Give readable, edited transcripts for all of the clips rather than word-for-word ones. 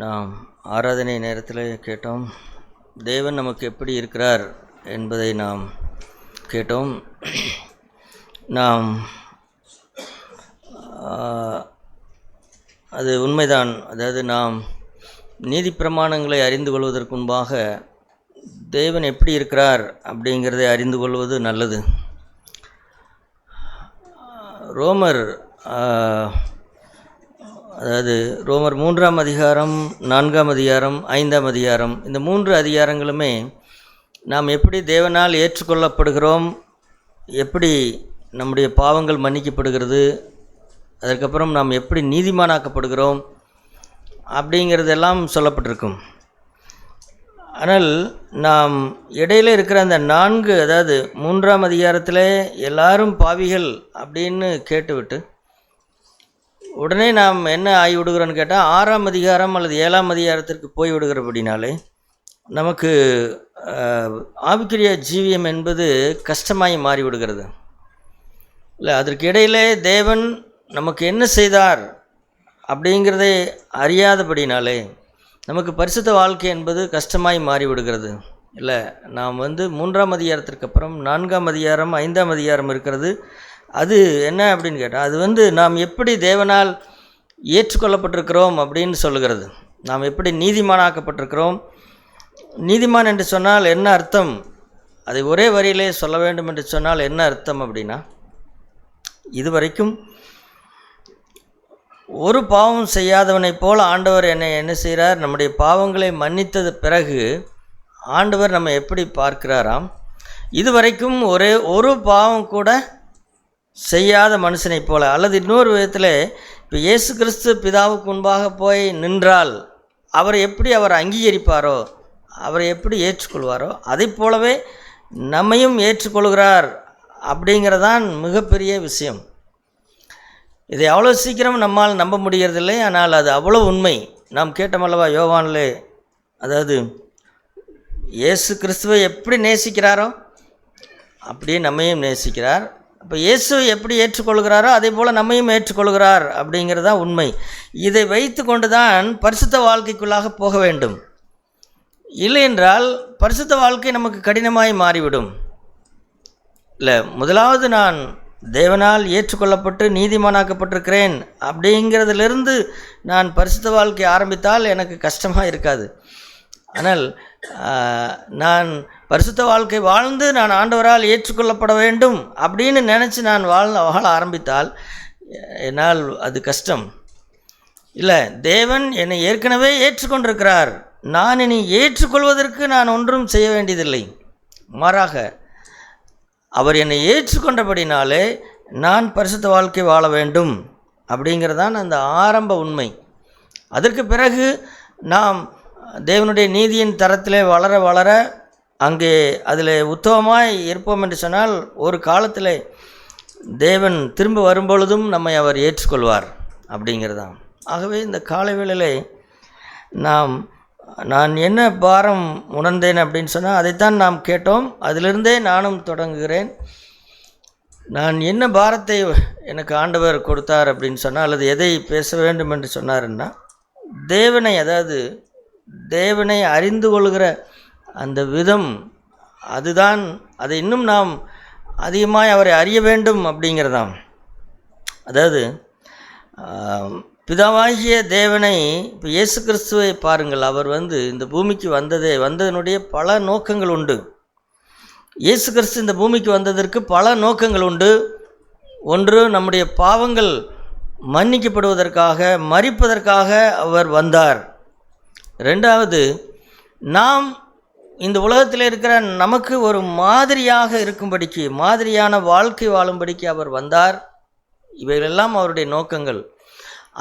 நாம் ஆராதனை நேரத்தில் கேட்டோம். தேவன் நமக்கு எப்படி இருக்கிறார் என்பதை நாம் கேட்டோம். நாம் அது உண்மைதான். அதாவது நாம் நீதி பிரமாணங்களை அறிந்து கொள்வதற்கு முன்பாக தேவன் எப்படி இருக்கிறார் அப்படிங்கிறதை அறிந்து கொள்வது நல்லது. ரோமர் 3ஆம் அதிகாரம், 4ஆம் அதிகாரம், 5ஆம் அதிகாரம், இந்த 3 அதிகாரங்களுமே நாம் எப்படி தேவனால் ஏற்றுக்கொள்ளப்படுகிறோம், எப்படி நம்முடைய பாவங்கள் மன்னிக்கப்படுகிறது, அதற்கப்புறம் நாம் எப்படி நீதிமானாக்கப்படுகிறோம் அப்படிங்கிறதெல்லாம் சொல்லப்பட்டிருக்கும். ஆனால் நாம் இடையில் இருக்கிற அந்த 4, அதாவது 3ஆம் அதிகாரத்தில் எல்லாரும் பாவிகள் அப்படின்னு கேட்டுவிட்டு உடனே நாம் என்ன ஆகி விடுகிறோன்னு கேட்டால் 6ஆம் அதிகாரம் அல்லது 7ஆம் அதிகாரத்திற்கு போய் விடுகிறபடினாலே நமக்கு ஆவிக்குரிய ஜீவியம் என்பது கஷ்டமாகி மாறிவிடுகிறது. இல்லை, அதற்கு இடையிலே தேவன் நமக்கு என்ன செய்தார் அப்படிங்கிறதை அறியாதபடினாலே நமக்கு பரிசுத்த வாழ்க்கை என்பது கஷ்டமாய் மாறிவிடுகிறது. இல்லை, நாம் 3ஆம் அதிகாரத்திற்கு அப்புறம் 4ஆம் அதிகாரம், 5ஆம் அதிகாரம் இருக்கிறது. அது என்ன அப்படின்னு கேட்டால், அது நாம் எப்படி தேவனால் ஏற்றுக்கொள்ளப்பட்டிருக்கிறோம் அப்படின்னு சொல்லுகிறது. நாம் எப்படி நீதிமானாக்கப்பட்டிருக்கிறோம். நீதிமான் என்று சொன்னால் என்ன அர்த்தம்? அதை ஒரே வரியிலே சொல்ல வேண்டும் என்று சொன்னால் என்ன அர்த்தம் அப்படின்னா, இதுவரைக்கும் ஒரு பாவம் செய்யாதவனைப் போல் ஆண்டவர் என்ன செய்கிறார்? நம்முடைய பாவங்களை மன்னித்தது பிறகு ஆண்டவர் நம்ம எப்படி பார்க்கிறாராம்? இதுவரைக்கும் ஒரு பாவம் கூட செய்யாத மனுஷனைப் போல, அல்லது இன்னொரு விதத்தில் இப்போ இயேசு கிறிஸ்து பிதாவுக்கு முன்பாக போய் நின்றால் அவர் எப்படி அவர் அங்கீகரிப்பாரோ, அவரை எப்படி ஏற்றுக்கொள்வாரோ, அதை போலவே நம்மையும் ஏற்றுக்கொள்கிறார் அப்படிங்கிறதான் மிகப்பெரிய விஷயம். இதை அவ்வளோ சீக்கிரம் நம்மால் நம்ப முடிகிறதில்லை. ஆனால் அது அவ்வளோ உண்மை. நாம் கேட்டமல்லவா யோவானிலே, அதாவது இயேசு கிறிஸ்துவை எப்படி நேசிக்கிறாரோ அப்படியே நம்மையும் நேசிக்கிறார். அப்போ இயேசு எப்படி ஏற்றுக்கொள்கிறாரோ அதே போல் நம்மையும் ஏற்றுக்கொள்கிறார் அப்படிங்கிறது தான் உண்மை. இதை வைத்து கொண்டு தான் பரிசுத்த வாழ்க்கைக்குள்ளாக போக வேண்டும். இல்லை என்றால் பரிசுத்த வாழ்க்கை நமக்கு கடினமாய் மாறிவிடும். இல்லை, முதலாவது நான் தேவனால் ஏற்றுக்கொள்ளப்பட்டு நீதிமானாக்கப்பட்டிருக்கிறேன் அப்படிங்கிறதுலேருந்து நான் பரிசுத்த வாழ்க்கை ஆரம்பித்தால் எனக்கு கஷ்டமாக இருக்காது. ஆனால் நான் பரிசுத்த வாழ்க்கை வாழ்ந்து நான் ஆண்டவரால் ஏற்றுக்கொள்ளப்பட வேண்டும் அப்படின்னு நினச்சி நான் வாழ ஆரம்பித்தால் என்னால் அது கஷ்டம். இல்லை, தேவன் என்னை ஏற்கனவே ஏற்றுக்கொண்டிருக்கிறார். நான் இனி ஏற்றுக்கொள்வதற்கு நான் ஒன்றும் செய்ய வேண்டியதில்லை. மாறாக அவர் என்னை ஏற்றுக்கொண்டபடினாலே நான் பரிசுத்த வாழ்க்கை வாழ வேண்டும் அப்படிங்கிறதான் அந்த ஆரம்ப உண்மை. அதற்கு பிறகு நாம் தேவனுடைய நீதியின் தரத்திலே வளர வளர அங்கே அதில் உத்தமமாய் இருப்போம் என்று சொன்னால் ஒரு காலத்தில் தேவன் திரும்ப வரும்பொழுதும் நம்மை அவர் ஏற்றுக்கொள்வார் அப்படிங்கிறதான். ஆகவே இந்த காலை வேளையிலே நான் என்ன பாரம் உணர்ந்தேன் அப்படின்னு சொன்னால் அதைத்தான் நாம் கேட்டோம். அதிலிருந்தே நானும் தொடங்குகிறேன். நான் என்ன பாரத்தை எனக்கு ஆண்டவர் கொடுத்தார் அப்படின்னு சொன்னால், அல்லது எதை பேச வேண்டும் என்று சொன்னாருன்னா, தேவனை, அதாவது தேவனை அறிந்து கொள்கிற அந்த விதம், அதுதான். அதை இன்னும் நாம் அதிகமாய் அவரை அறிய வேண்டும் அப்படிங்கிறதாம். அதாவது பிதாவாகிய தேவனை, இப்போ இயேசு கிறிஸ்துவை பாருங்கள். அவர் இந்த பூமிக்கு வந்ததனுடைய பல நோக்கங்கள் உண்டு. இயேசு கிறிஸ்து இந்த பூமிக்கு வந்ததற்கு பல நோக்கங்கள் உண்டு. ஒன்று, நம்முடைய பாவங்கள் மன்னிக்கப்படுவதற்காக, மரிப்பதற்காக அவர் வந்தார். ரெண்டாவது, நாம் இந்த உலகத்தில் இருக்கிற நமக்கு ஒரு மாதிரியாக இருக்கும்படிக்கு, மாதிரியான வாழ்க்கை வாழும்படிக்கு அவர் வந்தார். இவைகளெல்லாம் அவருடைய நோக்கங்கள்.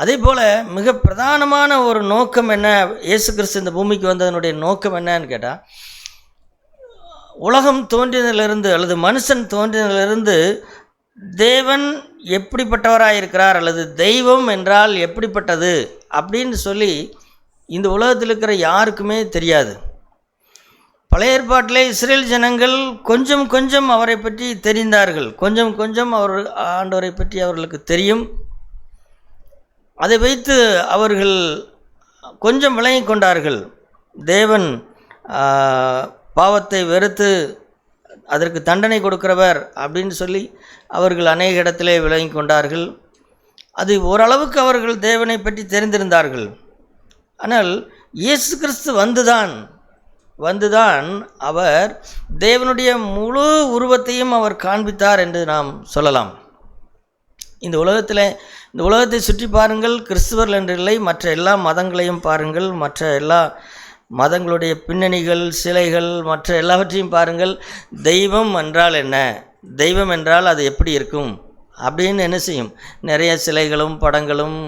அதே போல் மிக பிரதானமான ஒரு நோக்கம் என்ன? இயேசு கிறிஸ்து இந்த பூமிக்கு வந்ததனுடைய நோக்கம் என்னன்னு கேட்டால், உலகம் தோன்றினதிலிருந்து அல்லது மனுஷன் தோன்றினதிலிருந்து தேவன் எப்படிப்பட்டவராக இருக்கிறார், அல்லது தெய்வம் என்றால் எப்படிப்பட்டது அப்படின்னு சொல்லி இந்த உலகத்தில் இருக்கிற யாருக்குமே தெரியாது. பழைய ஏற்பாட்டிலே இஸ்ரேல் ஜனங்கள் கொஞ்சம் கொஞ்சம் அவரை பற்றி தெரிந்தார்கள். கொஞ்சம் கொஞ்சம் ஆண்டவரை பற்றி அவர்களுக்கு தெரியும். அதை வைத்து அவர்கள் கொஞ்சம் விளங்கி கொண்டார்கள். தேவன் பாவத்தை வெறுத்து அதற்கு தண்டனை கொடுக்கிறவர் அப்படின்னு சொல்லி அவர்கள் அநேக இடத்திலே விளங்கி கொண்டார்கள். அது ஓரளவுக்கு அவர்கள் தேவனை பற்றி தெரிந்திருந்தார்கள். ஆனால் இயேசு கிறிஸ்து வந்துதான் அவர் தேவனுடைய முழு உருவத்தையும் அவர் காண்பித்தார் என்று நாம் சொல்லலாம். இந்த உலகத்தை சுற்றி பாருங்கள், கிறிஸ்துவர்கள் என்றில்லை, மற்ற எல்லா மதங்களையும் பாருங்கள், மற்ற எல்லா மதங்களுடைய பின்னணிகள், சிலைகள், மற்ற எல்லாவற்றையும் பாருங்கள். தெய்வம் என்றால் என்ன, தெய்வம் என்றால் அது எப்படி இருக்கும் அப்படின்னு என்ன செய்யும்? நிறைய சிலைகளும் படங்களும்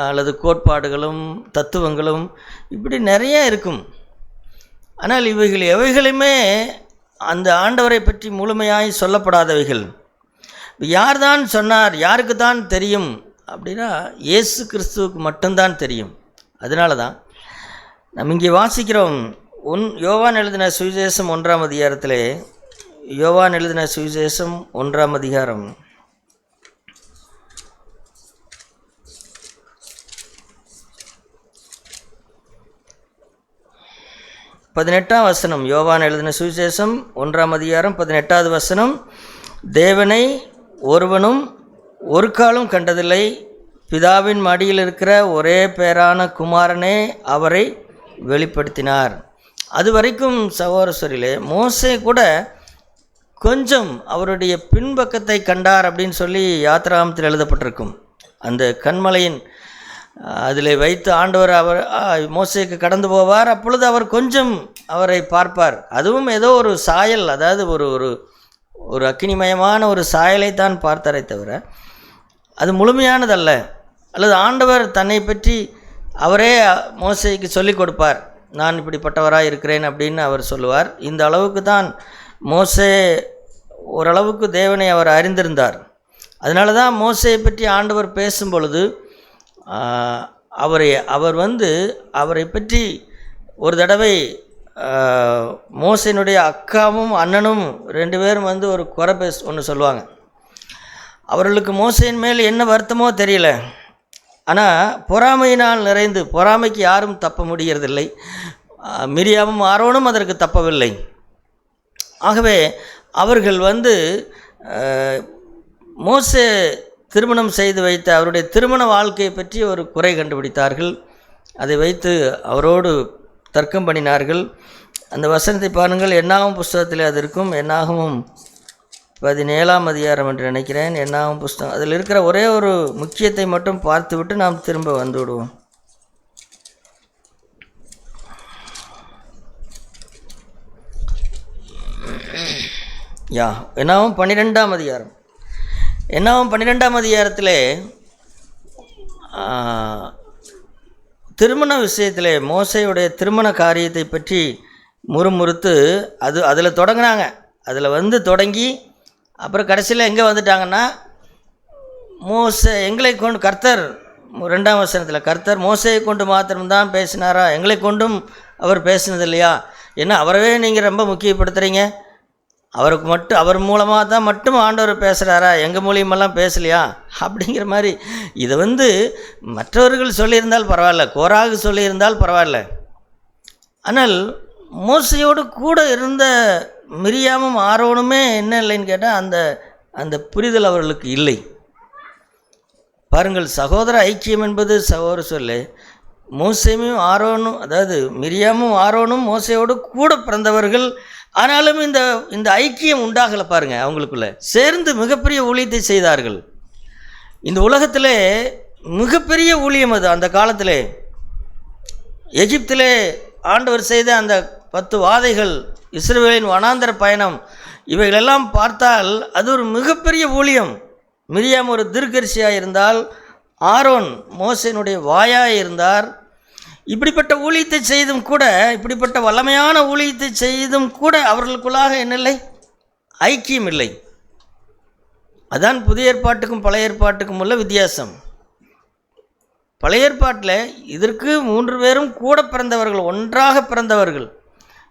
அல்லது கோட்பாடுகளும் தத்துவங்களும் இப்படி நிறைய இருக்கும். ஆனால் இவைகள் எவைகளுமே அந்த ஆண்டவரை பற்றி முழுமையாய் சொல்லப்படாதவைகள். யார் தான் சொன்னார், யாருக்கு தான் தெரியும் அப்படின்னா இயேசு கிறிஸ்துவுக்கு மட்டும்தான் தெரியும். அதனால தான் நம்ம இங்கே வாசிக்கிறோம். யோவான் எழுதின சுவிசேஷம் 1ஆம் அதிகாரத்திலே, யோவான் எழுதின சுவிசேஷம் 1ஆம் அதிகாரம் 18ஆம் வசனம். யோவான் எழுதின சுவிசேஷம் 1ஆம் அதிகாரம் 18வது வசனம். தேவனை ஒருவனும் ஒரு காலும் கண்டதில்லை, பிதாவின் மடியில் இருக்கிற ஒரே பேரான குமாரனே அவரை வெளிப்படுத்தினார். அது வரைக்கும் சகோதரர்களே, மோசே கூட கொஞ்சம் அவருடைய பின்பக்கத்தை கண்டார் அப்படின்னு சொல்லி யாத்திராகமத்தில் எழுதப்பட்டிருக்கும். அந்த கண்மலையின் அதில் வைத்து ஆண்டவர் அவர் மோசேக்கு கடந்து போவார். அப்பொழுது அவர் கொஞ்சம் அவரை பார்ப்பார். அதுவும் ஏதோ ஒரு சாயல், அதாவது ஒரு ஒரு ஒரு அக்கினிமயமான ஒரு சாயலை தான் பார்த்தாரே தவிர அது முழுமையானதல்ல. அல்லது ஆண்டவர் தன்னை பற்றி அவரே மோசேக்கு சொல்லிக் கொடுப்பார், நான் இப்படிப்பட்டவராக இருக்கிறேன் அப்படின்னு அவர் சொல்லுவார். இந்த அளவுக்கு தான் மோசே ஓரளவுக்கு தேவனை அவர் அறிந்திருந்தார். அதனால தான் மோசையை பற்றி ஆண்டவர் பேசும் பொழுது அவரை பற்றி ஒரு தடவை மோசையினுடைய அக்காவும் அண்ணனும் 2 பேரும் ஒரு குறை ஒன்று சொல்லுவாங்க. அவர்களுக்கு மோசையின் மேல் என்ன வருத்தமோ தெரியல, ஆனால் பொறாமையினால் நிறைந்து, பொறாமைக்கு யாரும் தப்ப முடிகிறதில்லை, மிரியாமும் ஆரோனும் அதற்கு தப்பவில்லை. ஆகவே அவர்கள் மோசே திருமணம் செய்து வைத்த அவருடைய திருமண வாழ்க்கையை பற்றி ஒரு குறை கண்டுபிடித்தார்கள். அதை வைத்து அவரோடு தர்க்கம் பண்ணினார்கள். அந்த வசனத்தை பாருங்கள், என்னாகும் புஸ்தகத்தில் அது இருக்கும். என்னாகவும் 17ஆம் அதிகாரம் என்று நினைக்கிறேன். என்னாகும் புஸ்தகம், அதில் இருக்கிற ஒரே ஒரு முக்கியத்தை மட்டும் பார்த்துவிட்டு நாம் திரும்ப வந்து விடுவோம். என்னாகும் 12ஆம் அதிகாரம். என்னாகும் 12ஆம் அதிகாரத்தில் திருமண விஷயத்தில் மோசையுடைய திருமண காரியத்தை பற்றி முறுமுறுத்து அதில் தொடங்கினாங்க. அதில் தொடங்கி அப்புறம் கடைசியில் எங்கே வந்துட்டாங்கன்னா, எங்களை கொண்டு கர்த்தர் 2ஆம் வசனத்தில் கர்த்தர் மோசையை கொண்டு மாத்திரம்தான் பேசினாரா, எங்களை கொண்டும் அவர் பேசினது இல்லையா? ஏன்னா அவரவே நீங்கள் ரொம்ப முக்கியப்படுத்துகிறீங்க, அவர் மூலமாக தான் மட்டும் ஆண்டவர் பேசுகிறாரா, எங்கள் மூலியமெல்லாம் பேசலையா அப்படிங்கிற மாதிரி. இதை மற்றவர்கள் சொல்லியிருந்தால் பரவாயில்ல, கோராகு சொல்லியிருந்தால் பரவாயில்ல, ஆனால் மோசையோடு கூட இருந்த மிரியாமும் ஆரோனுமே என்ன இல்லைன்னு கேட்டால் அந்த புரிதல் அவர்களுக்கு இல்லை. பாருங்கள், சகோதர ஐக்கியம் என்பது சகோதர சொல்லு. மோசையும் ஆரோனும், அதாவது மிரியாமும் ஆரோனும் மோசையோடு கூட பிறந்தவர்கள். ஆனாலும் இந்த ஐக்கியம் உண்டாகலை. பாருங்கள், அவங்களுக்குள்ள சேர்ந்து மிகப்பெரிய ஊழியத்தை செய்தார்கள். இந்த உலகத்திலே மிகப்பெரிய ஊழியம் அது. அந்த காலத்திலே எகிப்திலே ஆண்டவர் செய்த அந்த 10 வாதைகள், இஸ்ரவேலின் வனாந்தர பயணம், இவைகளெல்லாம் பார்த்தால் அது ஒரு மிகப்பெரிய ஊழியம். மிரியாம் ஒரு தீர்க்கதரிசியாக இருந்தால், ஆரோன் மோசேயினுடைய வாயாக இருந்தார். இப்படிப்பட்ட ஊழியத்தை செய்தும் கூட, இப்படிப்பட்ட வல்லமையான ஊழியத்தை செய்தும் கூட அவர்களுக்குள்ளாக என்னில்லை, ஐக்கியம் இல்லை. அதான் புதிய ஏற்பாட்டுக்கும் பழைய ஏற்பாட்டுக்கும் உள்ள வித்தியாசம். பழைய ஏற்பாட்டில் இதற்கு 3 பேரும் கூட பிறந்தவர்கள், ஒன்றாக பிறந்தவர்கள்,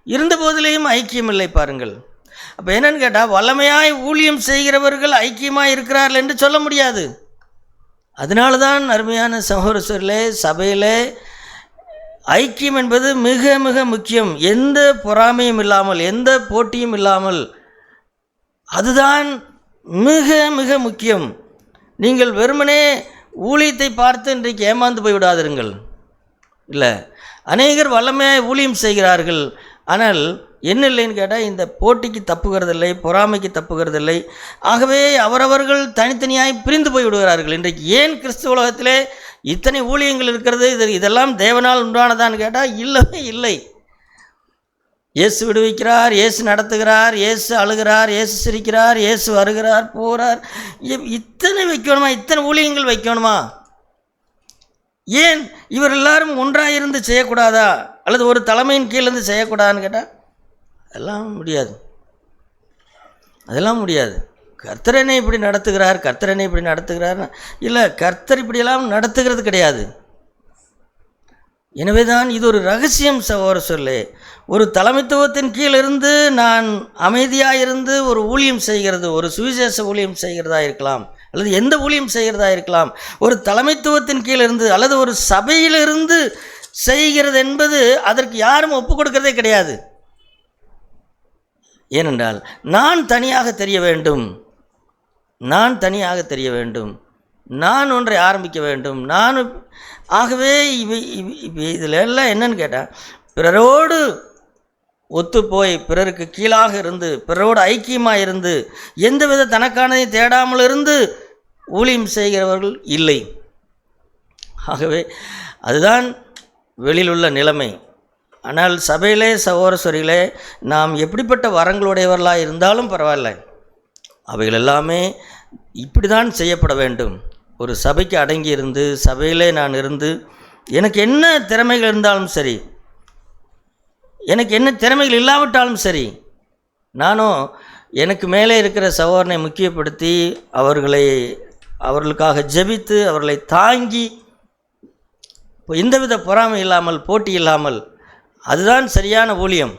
இருந்த போதிலேயும் ஐக்கியம் இல்லை. பாருங்கள், அப்போ என்னன்னு கேட்டால், வல்லமையாய் ஊழியம் செய்கிறவர்கள் ஐக்கியமாக இருக்கிறார்கள் என்று சொல்ல முடியாது. அதனால தான் அருமையான சகோதரர்களே, சபையிலே ஐக்கியம் என்பது மிக மிக முக்கியம். எந்த பொறாமையும் இல்லாமல், எந்த போட்டியும் இல்லாமல், அதுதான் மிக மிக முக்கியம். நீங்கள் வெறுமனே ஊழியத்தை பார்த்து இன்றைக்கு ஏமாந்து போய்விடாதிருங்கள். இல்லை, அநேகர் வல்லமையாக ஊழியம் செய்கிறார்கள். ஆனால் என்ன இல்லைன்னு கேட்டால், இந்த போட்டிக்கு தப்புகிறதில்லை, பொறாமைக்கு தப்புகிறதில்லை. ஆகவே அவரவர்கள் தனித்தனியாய் பிரிந்து போய் விடுகிறார்கள். இன்றைக்கு ஏன் கிறிஸ்துவ உலகத்திலே இத்தனை ஊழியங்கள் இருக்கிறது? இதெல்லாம் தேவனால் உண்டானதான்னு கேட்டால் இல்லவே இல்லை. இயேசு விடுவிக்கிறார், இயேசு நடத்துகிறார், இயேசு அழுகிறார், இயேசு சிரிக்கிறார், இயேசு வருகிறார், போகிறார். இத்தனை வைக்கணுமா? இத்தனை ஊழியங்கள் வைக்கணுமா? ஏன் இவர் எல்லாரும் ஒன்றாக இருந்து செய்யக்கூடாதா? அல்லது ஒரு தலைமையின் கீழேருந்து செய்யக்கூடாதுன்னு கேட்டால் அதெல்லாம் முடியாது. அதெல்லாம் முடியாது. கர்த்தரனை இப்படி நடத்துகிறார், கர்த்தரனை இப்படி நடத்துகிறார். இல்லை, கர்த்தர் இப்படியெல்லாம் நடத்துகிறது கிடையாது. எனவே தான் இது ஒரு ரகசியம் சகோதர சொல்லே. ஒரு தலைமைத்துவத்தின் கீழிருந்து நான் அமைதியாக இருந்து ஒரு ஊழியம் செய்கிறது, ஒரு சுவிசேஷ ஊழியம் செய்கிறதா இருக்கலாம், அல்லது எந்த ஊழியம் செய்கிறதா இருக்கலாம், ஒரு தலைமைத்துவத்தின் கீழிருந்து அல்லது ஒரு சபையிலிருந்து செய்கிறது என்பது அதற்கு யாரும் ஒப்புக் கொடுக்கிறதே கிடையாது. ஏனென்றால் நான் தனியாக தெரிய வேண்டும், நான் தனியாக தெரிய வேண்டும், நான் ஒன்றை ஆரம்பிக்க வேண்டும். ஆகவே இதில் எல்லாம் என்னன்னு கேட்டால், பிறரோடு ஒத்துப்போய் பிறருக்கு கீழாக இருந்து பிறரோடு ஐக்கியமாக இருந்து எந்தவித தனக்கானதை தேடாமல் இருந்து ஊழியம் செய்கிறவர்கள் இல்லை. ஆகவே அதுதான் வெளியில் உள்ள நிலைமை. ஆனால் சபையிலே சகோதரர்களே, நாம் எப்படிப்பட்ட வரங்களுடையவர்களாக இருந்தாலும் பரவாயில்ல, அவைகள் எல்லாமே இப்படி தான் செய்யப்பட வேண்டும். ஒரு சபைக்கு அடங்கி இருந்து சபையிலே நான் இருந்து எனக்கு என்ன திறமைகள் இருந்தாலும் சரி, எனக்கு என்ன திறமைகள் இல்லாவிட்டாலும் சரி, நானும் எனக்கு மேலே இருக்கிற சகோதரனை முக்கியப்படுத்தி அவர்களுக்காக ஜெபித்து அவர்களை தாங்கி எந்தவித பொறாமை இல்லாமல் போட்டி இல்லாமல், அதுதான் சரியான ஊழியம்.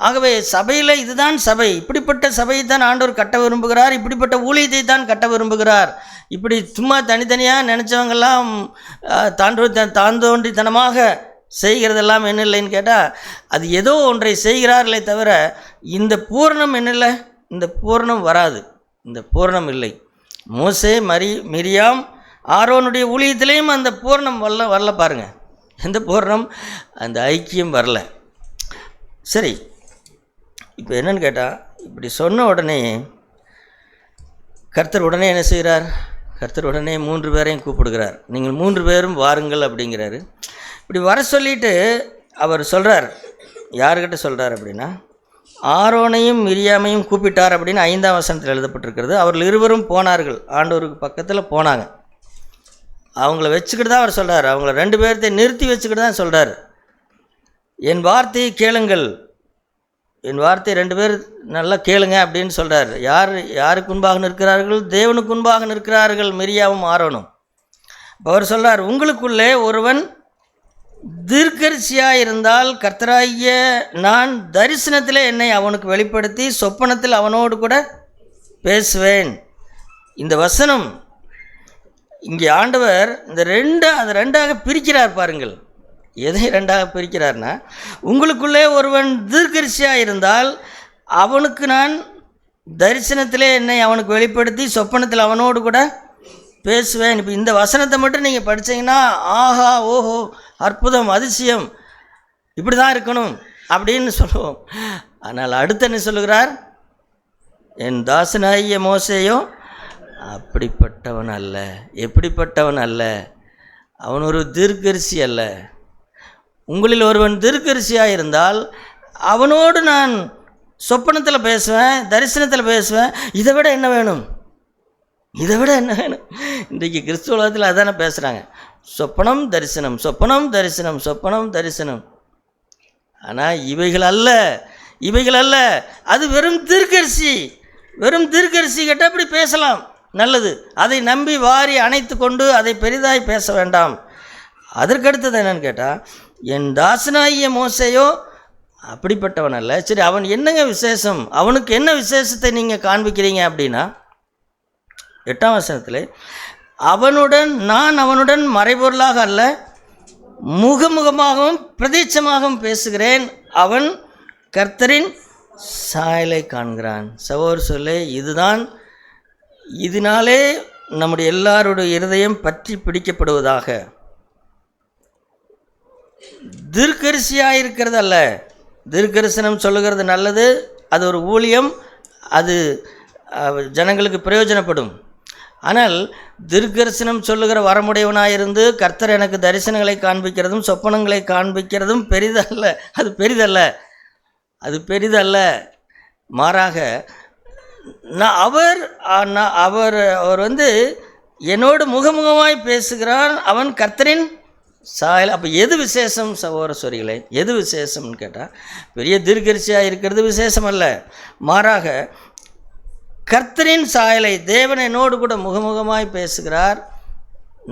ஆகவே சபையில் இதுதான் சபை, இப்படிப்பட்ட சபையை தான் ஆண்டவர் கட்ட விரும்புகிறார், இப்படிப்பட்ட ஊழியத்தை தான் கட்ட விரும்புகிறார். இப்படி சும்மா தனித்தனியாக நினச்சவங்கெல்லாம் தாந்தோன்றித்தனமாக செய்கிறதெல்லாம் என்ன இல்லைன்னு கேட்டால், அது ஏதோ ஒன்றை செய்கிறார்களே தவிர இந்த பூரணம் என்ன இல்லை, இந்த பூரணம் வராது, இந்த பூரணம் இல்லை. மோசே மிரியாம் ஆரோனுடைய ஊழியத்திலையும் அந்த பூரணம் வரல பாருங்கள். எந்த பூரணம்? அந்த ஐக்கியம் வரல. சரி, இப்போ என்னன்னு கேட்டால், இப்படி சொன்ன உடனே கர்த்தர் உடனே என்ன செய்கிறார்? கர்த்தர் உடனே 3 பேரையும் கூப்பிடுகிறார். நீங்கள் 3 பேரும் வாருங்கள் அப்படிங்கிறாரு. இப்படி வர சொல்லிட்டு அவர் சொல்கிறார். யாருக்கிட்ட சொல்கிறார் அப்படின்னா, ஆரோனையும் மிரியாமையும் கூப்பிட்டார் அப்படின்னு 5ஆம் வசனத்தில் எழுதப்பட்டிருக்கிறது. அவர்கள் இருவரும் போனார்கள், ஆண்டவருக்கு பக்கத்தில் போனாங்க. அவங்கள வச்சுக்கிட்டு தான் அவர் சொல்கிறார். அவங்கள 2 பேர்த்தையும் நிறுத்தி வச்சுக்கிட்டு தான் சொல்கிறார். என் வார்த்தையை கேளுங்கள், என் வார்த்தை 2 பேர் நல்லா கேளுங்க அப்படின்னு சொல்கிறார். யாருக்கு முன்பாக நிற்கிறார்கள்? தேவனுக்கு முன்பாக நிற்கிறார்கள், மிரியாவும் ஆரோனும். அவர் சொல்கிறார், உங்களுக்குள்ளே ஒருவன் தீர்க்கதரிசியாக இருந்தால் கர்த்தராகிய நான் தரிசனத்தில் என்னை அவனுக்கு வெளிப்படுத்தி சொப்பனத்தில் அவனோடு கூட பேசுவேன். இந்த வசனம் இங்கே ஆண்டவர் இந்த அதை 2ஆக பிரிக்கிறார் பாருங்கள். எதை 2ஆக பிரிக்கிறார்னா, உங்களுக்குள்ளே ஒருவன் தீர்க்கதரிசியாக இருந்தால் அவனுக்கு நான் தரிசனத்திலே என்னை அவனுக்கு வெளிப்படுத்தி சொப்பனத்தில் அவனோடு கூட பேசுவேன். இப்போ இந்த வசனத்தை மட்டும் நீங்கள் படித்தீங்கன்னா, ஆஹா ஓஹோ அற்புதம் அதிசயம், இப்படி தான் இருக்கணும் அப்படின்னு சொல்லுவோம். ஆனால் அடுத்து என்ன சொல்லுகிறார்? என் தாசனாகிய மோசேயோ அப்படிப்பட்டவன் அல்ல. எப்படிப்பட்டவன் அல்ல? அவன் ஒரு தீர்க்கதரிசி அல்ல. உங்களில் ஒருவன் தீர்க்கதரிசியாக இருந்தால் அவனோடு நான் சொப்பனத்தில் பேசுவேன், தரிசனத்தில் பேசுவேன். இதை விட என்ன வேணும்? இதை விட என்ன வேணும்? இன்றைக்கு கிறிஸ்துவ உலகத்தில் அதானே பேசுகிறாங்க. சொப்பனம் தரிசனம், சொப்பனம் தரிசனம், சொப்பனம் தரிசனம். ஆனால் இவைகள் அல்ல, இவைகள் அல்ல. அது வெறும் தீர்க்கதரிசி. வெறும் தீர்க்கதரிசி கேட்டால் அப்படி பேசலாம், நல்லது. அதை நம்பி வாரி அணைத்து கொண்டு அதை பெரிதாய் பேச வேண்டாம். அதற்கடுத்தது என்னன்னு கேட்டால், என் தாசனாகிய மோசேயோ அப்படிப்பட்டவன் அல்ல. சரி, அவன் என்னங்க விசேஷம்? அவனுக்கு என்ன விசேஷத்தை நீங்கள் காண்பிக்கிறீங்க அப்படின்னா, 8ஆம் வசனத்தில் நான் அவனுடன் மறைபொருளாக அல்ல முகமுகமாகவும் பிரதீட்சமாகவும் பேசுகிறேன், அவன் கர்த்தரின் சாயலை காண்கிறான். சகோதர சொல்லே, இதுதான், இதனாலே நம்முடைய எல்லாருடைய இருதயம் பற்றி பிடிக்கப்படுவதாக. தீர்க்கதரிசியாக இருக்கிறது அல்ல. தீர்க்கதரிசனம் சொல்லுகிறது நல்லது, அது ஒரு ஊழியம், அது ஜனங்களுக்கு பிரயோஜனப்படும். ஆனால் தீர்க்கதரிசனம் சொல்லுகிற வரமுடையவனாயிருந்து கர்த்தர் எனக்கு தரிசனங்களை காண்பிக்கிறதும் சொப்பனங்களை காண்பிக்கிறதும் பெரிதல்ல. அது பெரிதல்ல, அது பெரிதல்ல. மாறாக அவர் அவர் என்னோடு முகமுகமாய் பேசுகிறான், அவன் கர்த்தரின் சாயல். அப்போ எது விசேஷம் சகோதர சொரிகளே? எது விசேஷம்னு கேட்டால், பெரிய தீர்க்கதரிசியாக இருக்கிறது விசேஷம் அல்ல. மாறாக கர்த்தரின் சாயலை, தேவன் என்னோடு கூட முகமுகமாய் பேசுகிறார்,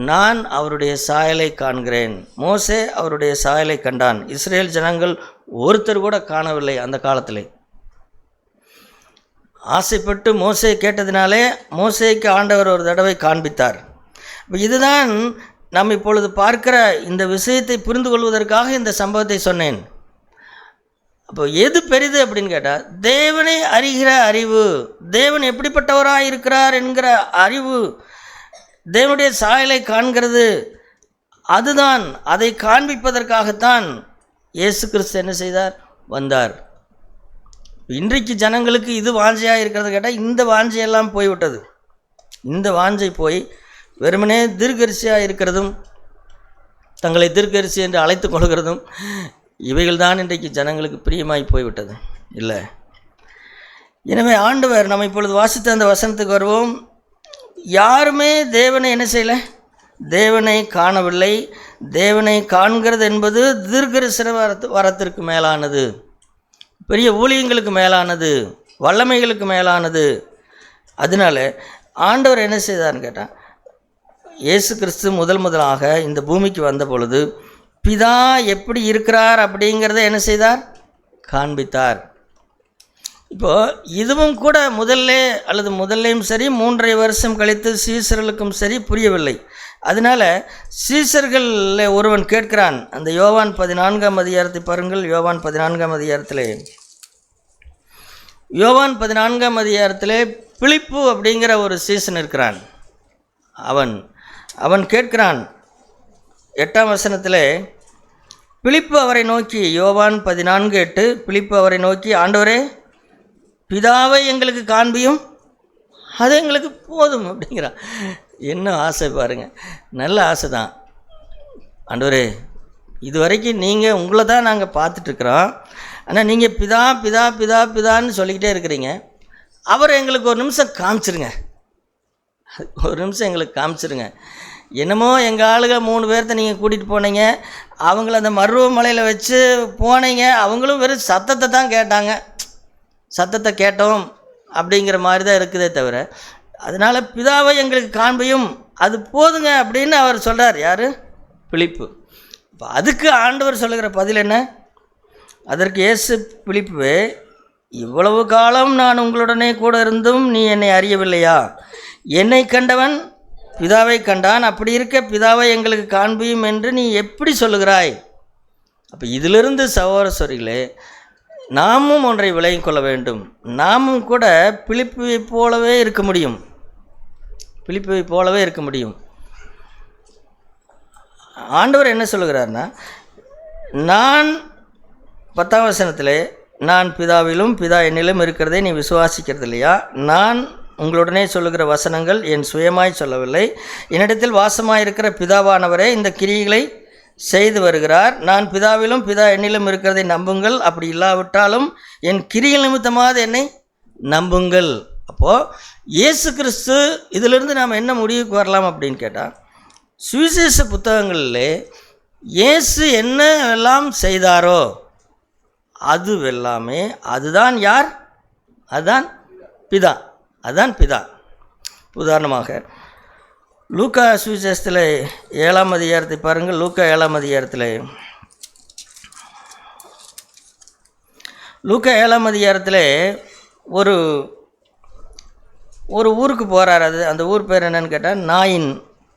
நான் அவருடைய சாயலை காண்கிறேன். மோசே அவருடைய சாயலை கண்டான். இஸ்ரேல் ஜனங்கள் ஒருத்தர் கூட காணவில்லை அந்த காலத்திலே. ஆசைப்பட்டு மோசே கேட்டதினாலே மோசேக்கு ஆண்டவர் ஒரு தடவை காண்பித்தார். இப்போ இதுதான் நாம் இப்பொழுது பார்க்கிற இந்த விஷயத்தை புரிந்து கொள்வதற்காக இந்த சம்பவத்தை சொன்னேன். அப்போ எது பெரிது அப்படின்னு கேட்டால், தேவனை அறிகிற அறிவு, தேவன் எப்படிப்பட்டவராக இருக்கிறார் என்கிற அறிவு, தேவனுடைய சாயலை காண்கிறது, அதுதான். அதை காண்பிப்பதற்காகத்தான் இயேசு கிறிஸ்து என்ன செய்தார்? வந்தார். இன்றைக்கு ஜனங்களுக்கு இது வாஞ்சையாக இருக்கிறது கேட்டால், இந்த வாஞ்சையெல்லாம் போய்விட்டது. இந்த வாஞ்சை போய் வெறுமனே தீர்க்கதரிசியாக இருக்கிறதும், தங்களை தீர்க்கதரிசி என்று அழைத்து கொள்கிறதும், இவைகள் தான் இன்றைக்கு ஜனங்களுக்கு பிரியமாய் போய்விட்டது இல்லை. எனவே ஆண்டவர் நம்ம இப்பொழுது வாசித்த அந்த வசனத்துக்கு வருவோம். யாருமே தேவனை என்ன செய்யலை? தேவனை காணவில்லை. தேவனை காண்கிறது என்பது தீர்க்கதரிசன வரத்திற்கு மேலானது, பெரிய ஊழியங்களுக்கு மேலானது, வல்லமைகளுக்கு மேலானது. அதனால ஆண்டவர் என்ன செய்தார்னு கேட்டால், இயேசு கிறிஸ்து முதலாக இந்த பூமிக்கு வந்த பொழுது பிதா எப்படி இருக்கிறார் அப்படிங்கிறத என்ன செய்தார்? காண்பித்தார். இப்போது இதுவும் கூட முதல்லையும் சரி 3.5 வருஷம் கழித்து சீசர்களுக்கும் சரி புரியவில்லை. அதனால் சீசர்களில் ஒருவன் கேட்கிறான். அந்த யோவான் 14ஆம் அதிகாரத்தை பாருங்கள். யோவான் 14ஆம் அதிகாரத்திலே பிலிப்பு அப்படிங்கிற ஒரு சீசன் இருக்கிறான். அவன் கேட்கிறான் 8ஆம் வசனத்தில், பிலிப்பு அவரை நோக்கி, யோவான் 14:8, பிலிப்பு அவரை நோக்கி, ஆண்டவரே, பிதாவை எங்களுக்கு காண்பியும், அது எங்களுக்கு போதும் அப்படிங்கிறான். என்ன ஆசை பாருங்கள், நல்ல ஆசை தான். ஆண்டவரே, இது வரைக்கும் நீங்கள் உங்களை தான் நாங்கள் பார்த்துட்ருக்குறோம், ஆனால் நீங்கள் பிதா பிதா பிதா பிதான்னு சொல்லிக்கிட்டே இருக்கிறீங்க. அவர் எங்களுக்கு ஒரு நிமிஷம் காமிச்சிருங்க, என்னமோ எங்கள் ஆளுங்க 3 பேர்த்த நீங்கள் கூட்டிகிட்டு போனீங்க, அவங்கள அந்த மருவமலையில் வச்சு போனீங்க, அவங்களும் வெறும் சத்தத்தை தான் கேட்டாங்க, சத்தத்தை கேட்டோம் அப்படிங்கிற மாதிரி தான் இருக்குதே தவிர, அதனால் பிதாவை எங்களுக்கு காண்பியும், அது போதுங்க அப்படின்னு அவர் சொல்கிறார். யார்? பிலிப்பு. இப்போ அதுக்கு ஆண்டவர் சொல்லுகிற பதில் என்ன? அதற்கு இயேசு, பிலிப்பு, இவ்வளவு காலம் நான் உங்களுடனே கூட இருந்தும் நீ என்னை அறியவில்லையா? என்னை கண்டவன் பிதாவை கண்டான், அப்படி இருக்க பிதாவை எங்களுக்கு காண்பியும் என்று நீ எப்படி சொல்லுகிறாய்? அப்போ இதிலிருந்து சகோதர சொரிகளே, நாமும் ஒன்றை விளங்கிக் கொள்ள வேண்டும். நாமும் கூட பிலிப்பை போலவே இருக்க முடியும். ஆண்டவர் என்ன சொல்லுகிறார்னா, நான் 10ஆம் வசனத்தில், நான் பிதாவிலும் பிதா என்னிலும் இருக்கிறதை நீ விசுவாசிக்கிறது இல்லையா? நான் உங்களுடனே சொல்லுகிற வசனங்கள் என் சுயமாய் சொல்லவில்லை, என்னிடத்தில் வாசமாயிருக்கிற பிதாவானவரே இந்த கிரியைகளை செய்து வருகிறார். நான் பிதாவிலும் பிதா என்னிலும் இருக்கிறதை நம்புங்கள், அப்படி இல்லாவிட்டாலும் என் கிரியை நிமித்தமாக என்னை நம்புங்கள். அப்போது இயேசு கிறிஸ்து, இதிலிருந்து நாம் என்ன முடிவுக்கு வரலாம் அப்படின்னு கேட்டால், சுவிசேஷ புத்தகங்களில் இயேசு என்ன எல்லாம் செய்தாரோ அது எல்லாமே, அதுதான் யார்? அதுதான் பிதா. உதாரணமாக லூக்கா சுவிசேஷத்தில் 7ஆம் அதிகாரத்தை பாருங்கள். லூக்கா 7ஆம் அதிகாரத்தில் ஒரு ஊருக்கு போகிறார். அந்த ஊர் பேர் என்னன்னு கேட்டால் நாயின்.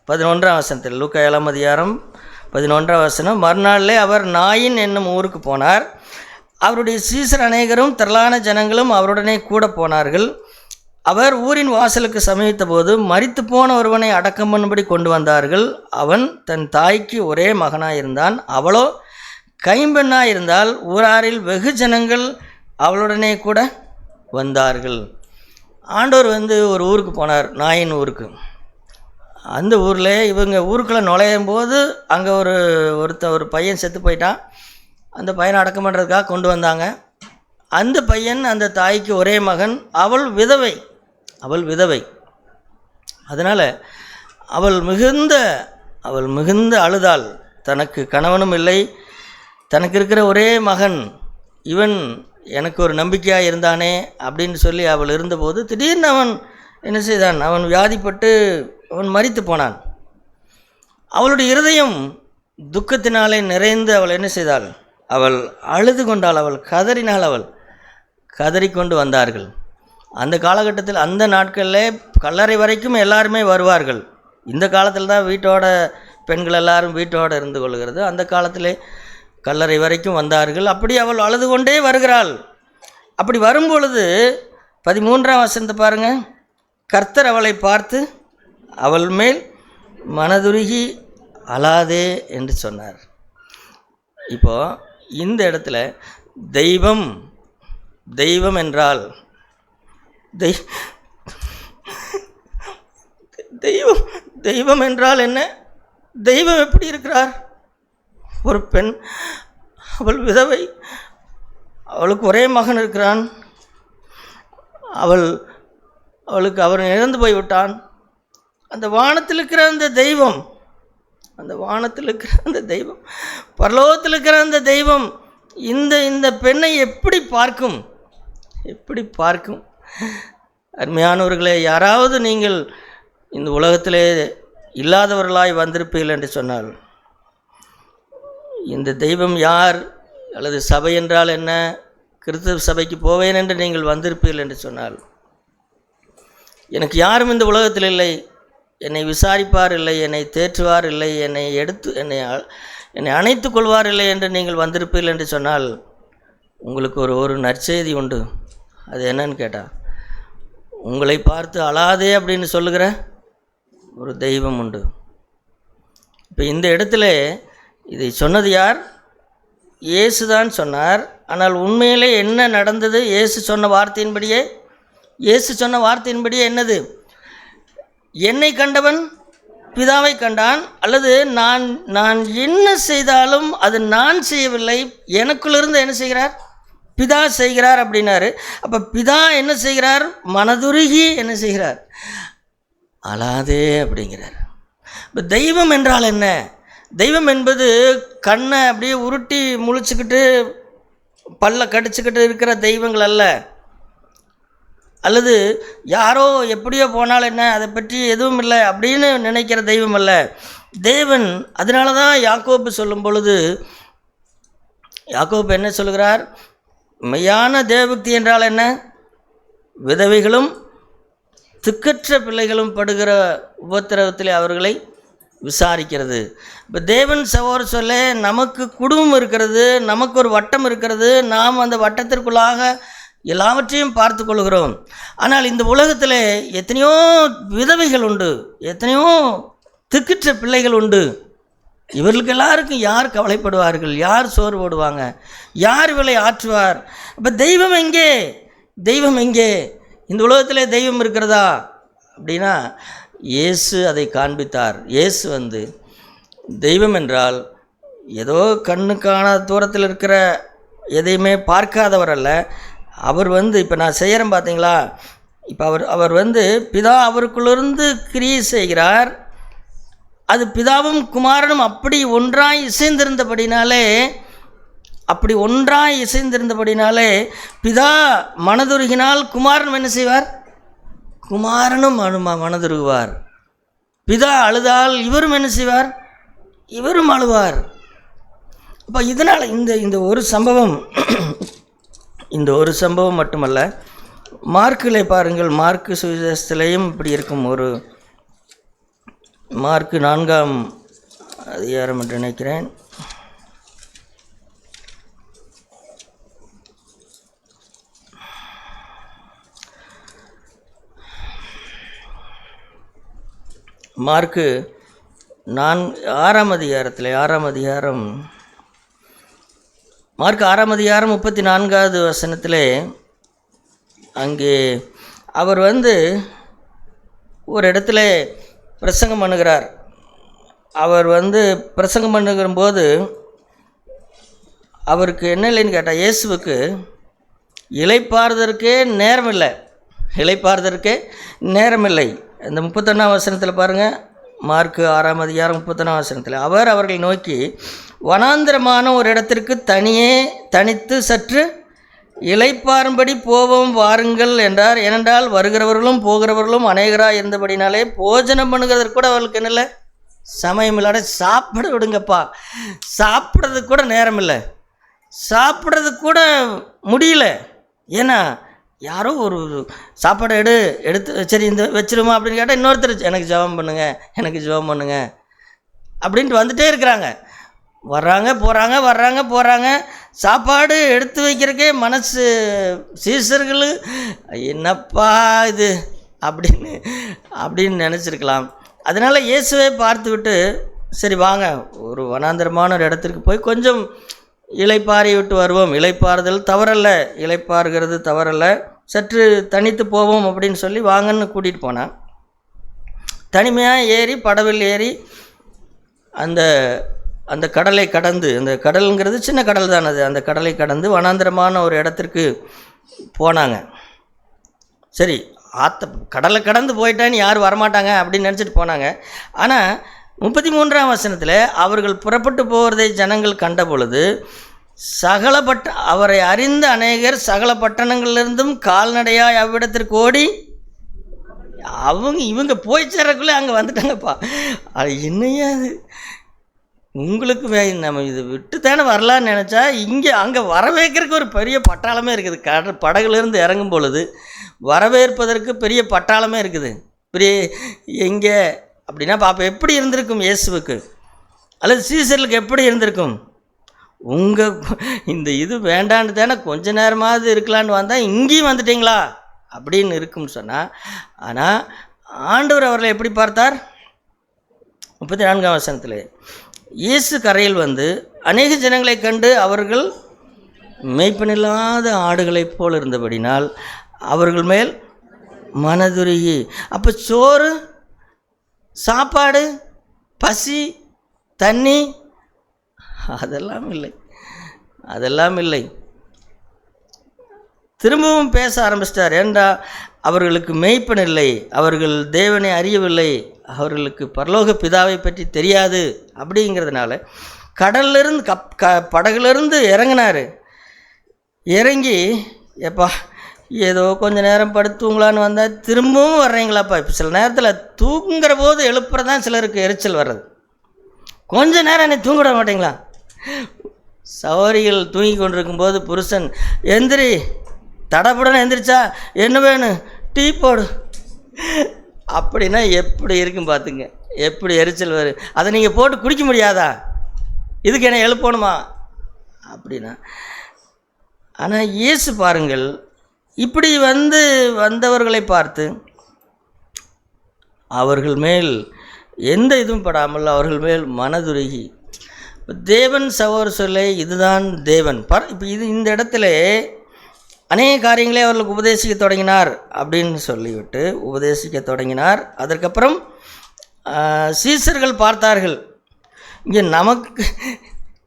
11ஆம் வசனத்தில், லூக்கா 7ஆம் அதிகாரம் 11ஆம் வசனம். மறுநாளிலே அவர் நாயின் என்னும் ஊருக்கு போனார். அவருடைய சீசர் அநேகரும் திரளான ஜனங்களும் அவருடனே கூட போனார்கள். அவர் ஊரின் வாசலுக்கு சமீபித்த போது மரித்து போன ஒருவனை அடக்கம் பண்ணும்படி கொண்டு வந்தார்கள். அவன் தன் தாய்க்கு ஒரே மகனாயிருந்தான். அவளோ கைம்பெண்ணாயிருந்தால் ஊராரில் வெகு ஜனங்கள் அவளுடனே கூட வந்தார்கள். ஆண்டவர் ஒரு ஊருக்கு போனார், நாயின் ஊருக்கு. அந்த ஊரில் இவங்க ஊருக்குள்ளே நுழையும் போது அங்கே ஒரு பையன் செத்து போயிட்டான். அந்த பையனை அடக்கம் பண்ணுறதுக்காக கொண்டு வந்தாங்க. அந்த பையன் அந்த தாய்க்கு ஒரே மகன். அவள் விதவை. அதனால் அவள் மிகுந்த அழுதாள். தனக்கு கணவனும் இல்லை, தனக்கு இருக்கிற ஒரே மகன் இவன் எனக்கு ஒரு நம்பிக்கையாக இருந்தானே அப்படின்னு சொல்லி அவள் இருந்தபோது திடீர்னு அவன் என்ன செய்தான்? அவன் வியாதிப்பட்டு அவன் மரித்து போனான். அவளுடைய இருதயம் துக்கத்தினாலே நிறைந்து அவள் என்ன செய்தாள்? அவள் அழுது கொண்டாள், அவள் கதறினாள். அவள் கதறிக்கொண்டு வந்தார்கள். அந்த காலகட்டத்தில், அந்த நாட்களில் கல்லறை வரைக்கும் எல்லாருமே வருவார்கள். இந்த காலத்தில் தான் வீட்டோட பெண்கள் எல்லாரும் வீட்டோடு இருந்து கொள்கிறது. அந்த காலத்திலே கல்லறை வரைக்கும் வந்தார்கள். அப்படி அவள் அழுது கொண்டே வருகிறாள். அப்படி வரும்பொழுது 13ஆம் வசனத்தை பாருங்கள். கர்த்தர் அவளை பார்த்து அவள் மேல் மனதுருகி அழாதே என்று சொன்னார். இப்போது இந்த இடத்துல தெய்வம் என்றால் தெய்வம் என்றால் என்ன? தெய்வம் எப்படி இருக்கிறார்? ஒரு பெண், அவள் விதவை, அவளுக்கு ஒரே மகன் இருக்கிறான். அவன் இறந்து போய்விட்டான். அந்த வானத்தில் இருக்கிற அந்த தெய்வம், பரலோகத்தில் இருக்கிற அந்த தெய்வம் இந்த பெண்ணை எப்படி பார்க்கும்? அருமையானவர்களே, யாராவது நீங்கள் இந்த உலகத்திலே இல்லாதவர்களாய் வந்திருப்பீர்கள் என்று சொன்னால், இந்த தெய்வம் யார், அல்லது சபை என்றால் என்ன, கிறிஸ்தவ சபைக்கு போவேன் என்று நீங்கள் வந்திருப்பீர்கள் என்று சொன்னால், எனக்கு யாரும் இந்த உலகத்தில் இல்லை, என்னை விசாரிப்பார் இல்லை, என்னை தேற்றுவார் இல்லை, என்னை அணைத்து கொள்வார் இல்லை என்று நீங்கள் வந்திருப்பீர்கள் என்று சொன்னால், உங்களுக்கு ஒரு நற்செய்தி உண்டு. அது என்னன்னு கேட்டால், உங்களை பார்த்து அழாதே அப்படின்னு சொல்லுகிற ஒரு தெய்வம் உண்டு. இப்போ இந்த இடத்துல இதை சொன்னது யார்? இயேசு தான் சொன்னார். ஆனால் உண்மையிலே என்ன நடந்தது? இயேசு சொன்ன வார்த்தையின்படியே என்னது? என்னை கண்டவன் பிதாவை கண்டான், அல்லது நான் என்ன செய்தாலும் அது நான் செய்யவில்லை, எனக்குள்ளிருந்து என்ன செய்கிறார்? பிதா செய்கிறார் அப்படின்னாரு. அப்போ பிதா என்ன செய்கிறார்? மனதுருகி என்ன செய்கிறார்? அழாதே அப்படிங்கிறார். இப்போ தெய்வம் என்றால் என்ன? தெய்வம் என்பது கண்ணை அப்படியே உருட்டி முழிச்சுக்கிட்டு பல்ல கடிச்சுக்கிட்டு இருக்கிற தெய்வங்கள் அல்ல, அல்லது யாரோ எப்படியோ போனால் என்ன, அதை பற்றி எதுவும் இல்லை அப்படின்னு நினைக்கிற தெய்வம் அல்ல. தேவன், அதனால தான் யாக்கோபு சொல்லும் பொழுது யாக்கோபு என்ன சொல்கிறார்? மெய்யான தேவபக்தி என்றால் என்ன? விதவைகளும் திக்கற்ற பிள்ளைகளும் படுகிற உபத்திரவத்தில் அவர்களை விசாரிக்கிறது. இப்போ தேவன் சகோதர சொல்ல, நமக்கு குடும்பம் இருக்கிறது, நமக்கு ஒரு வட்டம் இருக்கிறது, நாம் அந்த வட்டத்திற்குள்ளாக எல்லாவற்றையும் பார்த்து கொள்கிறோம். ஆனால் இந்த உலகத்தில் எத்தனையோ விதவைகள் உண்டு, எத்தனையோ திக்கற்ற பிள்ளைகள் உண்டு. இவர்களுக்கு எல்லாருக்கும் யார் கவலைப்படுவார்கள்? யார் சோறு போடுவாங்க? யார் இவளை ஆற்றுவார்? அப்போ தெய்வம் எங்கே? இந்த உலகத்தில் தெய்வம் இருக்கிறதா அப்படின்னா, இயேசு அதை காண்பித்தார். இயேசு தெய்வம் என்றால் ஏதோ கண்ணுக்கான தூரத்தில் இருக்கிற எதையுமே பார்க்காதவர் அல்ல. அவர் இப்போ நான் செய்கிறேன் பார்த்தீங்களா, இப்போ அவர் பிதா அவருக்குள்ளிருந்து கிரியை செய்கிறார். அது பிதாவும் குமாரனும் அப்படி ஒன்றாய் இசைந்திருந்தபடினாலே பிதா மனதுருகினால் குமாரனும் என்ன செய்வார்? குமாரனும் மனதுருகுவார். பிதா அழுதால் இவரும் என்ன செய்வார்? இவரும் அழுவார். அப்போ இதனால் இந்த ஒரு சம்பவம் மட்டுமல்ல, மார்க்கில் பாருங்கள், மார்க்கு சுவிசேஷத்திலையும் இப்படி இருக்கும். மார்க்கு 4ஆம் அதிகாரம் என்று நினைக்கிறேன். மார்க்கு 6ஆம் அதிகாரம் மார்க் 6ஆம் அதிகாரம் 34வது வசனத்திலே அங்கே அவர் ஒரு இடத்துல பிரசங்கம் பண்ணுகிறார். அவர் பிரசங்கம் பண்ணுகிறபோது அவருக்கு என்ன இல்லைன்னு கேட்டால், இயேசுவுக்கு இளைப்பாறுதற்கே நேரமில்லை. இந்த 31ஆம் வசனத்தில் பாருங்கள், மார்க்கு 6ஆம் அதிகாரம் 31ஆம் வசனத்தில் அவர் அவர்களை நோக்கி, வனாந்திரமான ஒரு இடத்திற்கு தனித்து சற்று இளைப்பாறும்படி போவோம் வாருங்கள் என்றார். ஏனென்றால் வருகிறவர்களும் போகிறவர்களும் அநேகராக இருந்தபடினாலே போஜனம் பண்ணுகிறதற்கு கூட அவர்களுக்கு என்ன இல்லை, சமயம் இல்லாத. சாப்பிட விடுங்கப்பா, சாப்பிட்றதுக்கு கூட நேரம் இல்லை, சாப்பிட்றதுக்கு கூட முடியல. ஏன்னா யாரோ ஒரு சாப்பாடை எடுத்து சரி இந்த வச்சிருமா அப்படின்னு கேட்டால் இன்னொருத்தர் எனக்கு ஜெபம் பண்ணுங்க அப்படின்ட்டு வந்துட்டே இருக்கிறாங்க. வர்றாங்க போகிறாங்க. சாப்பாடு எடுத்து வைக்கிறக்கே மனசு சீசர்கள் என்னப்பா இது அப்படின்னு நினச்சிருக்கலாம். அதனால் இயேசுவை பார்த்து விட்டு, சரி வாங்க ஒரு வனாந்தரமான ஒரு இடத்திற்கு போய் கொஞ்சம் இளைப்பாறை விட்டு வருவோம், இளைப்பாறுதல் தவறல்ல, இளைப்பாறுகிறது தவறல்ல, சற்று தனித்து போவோம் அப்படின்னு சொல்லி வாங்கன்னு கூட்டிகிட்டு போனான். தனிமையாக படவில் ஏறி அந்த கடலை கடந்து, அந்த கடலுங்கிறது சின்ன கடல் தான், அந்த கடலை கடந்து வனாந்திரமான ஒரு இடத்திற்கு போனாங்க. சரி கடலை கடந்து போயிட்டான்னு யாரும் வரமாட்டாங்க அப்படின்னு நினச்சிட்டு போனாங்க. ஆனால் 33ஆம் வசனத்தில் அவர்கள் புறப்பட்டு போகிறதை ஜனங்கள் கண்ட பொழுது அவரை அறிந்த அநேகர் சகல பட்டணங்களிலிருந்தும் கால்நடையாய் அவ்விடத்திற்கு ஓடி இவங்க போய் சேர்றக்குள்ளே அங்கே வந்துட்டாங்கப்பா. அது என்னையா அது, உங்களுக்கு நம்ம இது விட்டு தானே வரலான்னு நினச்சா அங்கே வரவேற்கிறதுக்கு ஒரு பெரிய பட்டாளமே இருக்குது. படகுலேருந்து இறங்கும் பொழுது வரவேற்பதற்கு பெரிய பட்டாளமே இருக்குது. பெரிய எங்கே அப்படின்னா பாப்பா எப்படி இருந்திருக்கும் இயேசுவுக்கு, அல்லது சீசர்களுக்கு எப்படி இருந்திருக்கும்? இந்த இது வேண்டான்னு தானே கொஞ்ச நேரமாவது இருக்கலான்னு வந்தால் இங்கேயும் வந்துட்டிங்களா அப்படின்னு இருக்குன்னு சொன்னால். ஆனால் ஆண்டவர் அவர்களை எப்படி பார்த்தார்? 34ஆம் வசனத்தில் இயேசு கரையில் அநேக ஜனங்களை கண்டு அவர்கள் மேய்ப்பனில்லாத ஆடுகளைப் போல் இருந்தபடினால் அவர்கள் மேல் மனதுருகி. அப்போ சோறு, சாப்பாடு, பசி, தண்ணி அதெல்லாம் இல்லை. திரும்பவும் பேச ஆரம்பிச்சிட்டார். ஏண்டா அவர்களுக்கு மேய்ப்பன் இல்லை, அவர்கள் தேவனை அறியவில்லை, அவர்களுக்கு பரலோக பிதாவை பற்றி தெரியாது. அப்படிங்கிறதுனால கடல்லிருந்து படகுலேருந்து இறங்கினார். இறங்கி எப்பா ஏதோ கொஞ்ச நேரம் படுத்துங்களான்னு வந்தால் திரும்பவும் வர்றீங்களாப்பா. இப்போ சில நேரத்தில் தூங்குற போது எழுப்புறதான் சிலருக்கு எரிச்சல் வர்றது. கொஞ்ச நேரம் என்னை தூங்க விட மாட்டீங்களா? சவாரிகள் தூங்கி கொண்டிருக்கும்போது புருஷன் எந்திரி, தடப்புடனே எந்திரிச்சா என்ன வேணும், டீ போடு அப்படின்னா எப்படி இருக்கும் பார்த்துங்க, எப்படி எரிச்சல் வரும். அதை நீங்கள் போட்டு குடிக்க முடியாதா? இதுக்கு என்ன எழுப்பணுமா அப்படின்னா. ஆனால் இயேசு பாருங்கள், இப்படி வந்தவர்களை பார்த்து அவர்கள் மேல் எந்த இதுவும் படாமல் அவர்கள் மேல் மனதுருகி, தேவன் சகோதர சொல்லை இதுதான் தேவன் இப்போ இந்த இடத்துல அநேக காரியங்களே அவர்களுக்கு உபதேசிக்க தொடங்கினார் அப்படின்னு சொல்லிவிட்டு உபதேசிக்க தொடங்கினார். அதற்கப்புறம் சீசர்கள் பார்த்தார்கள், இங்கே நமக்கு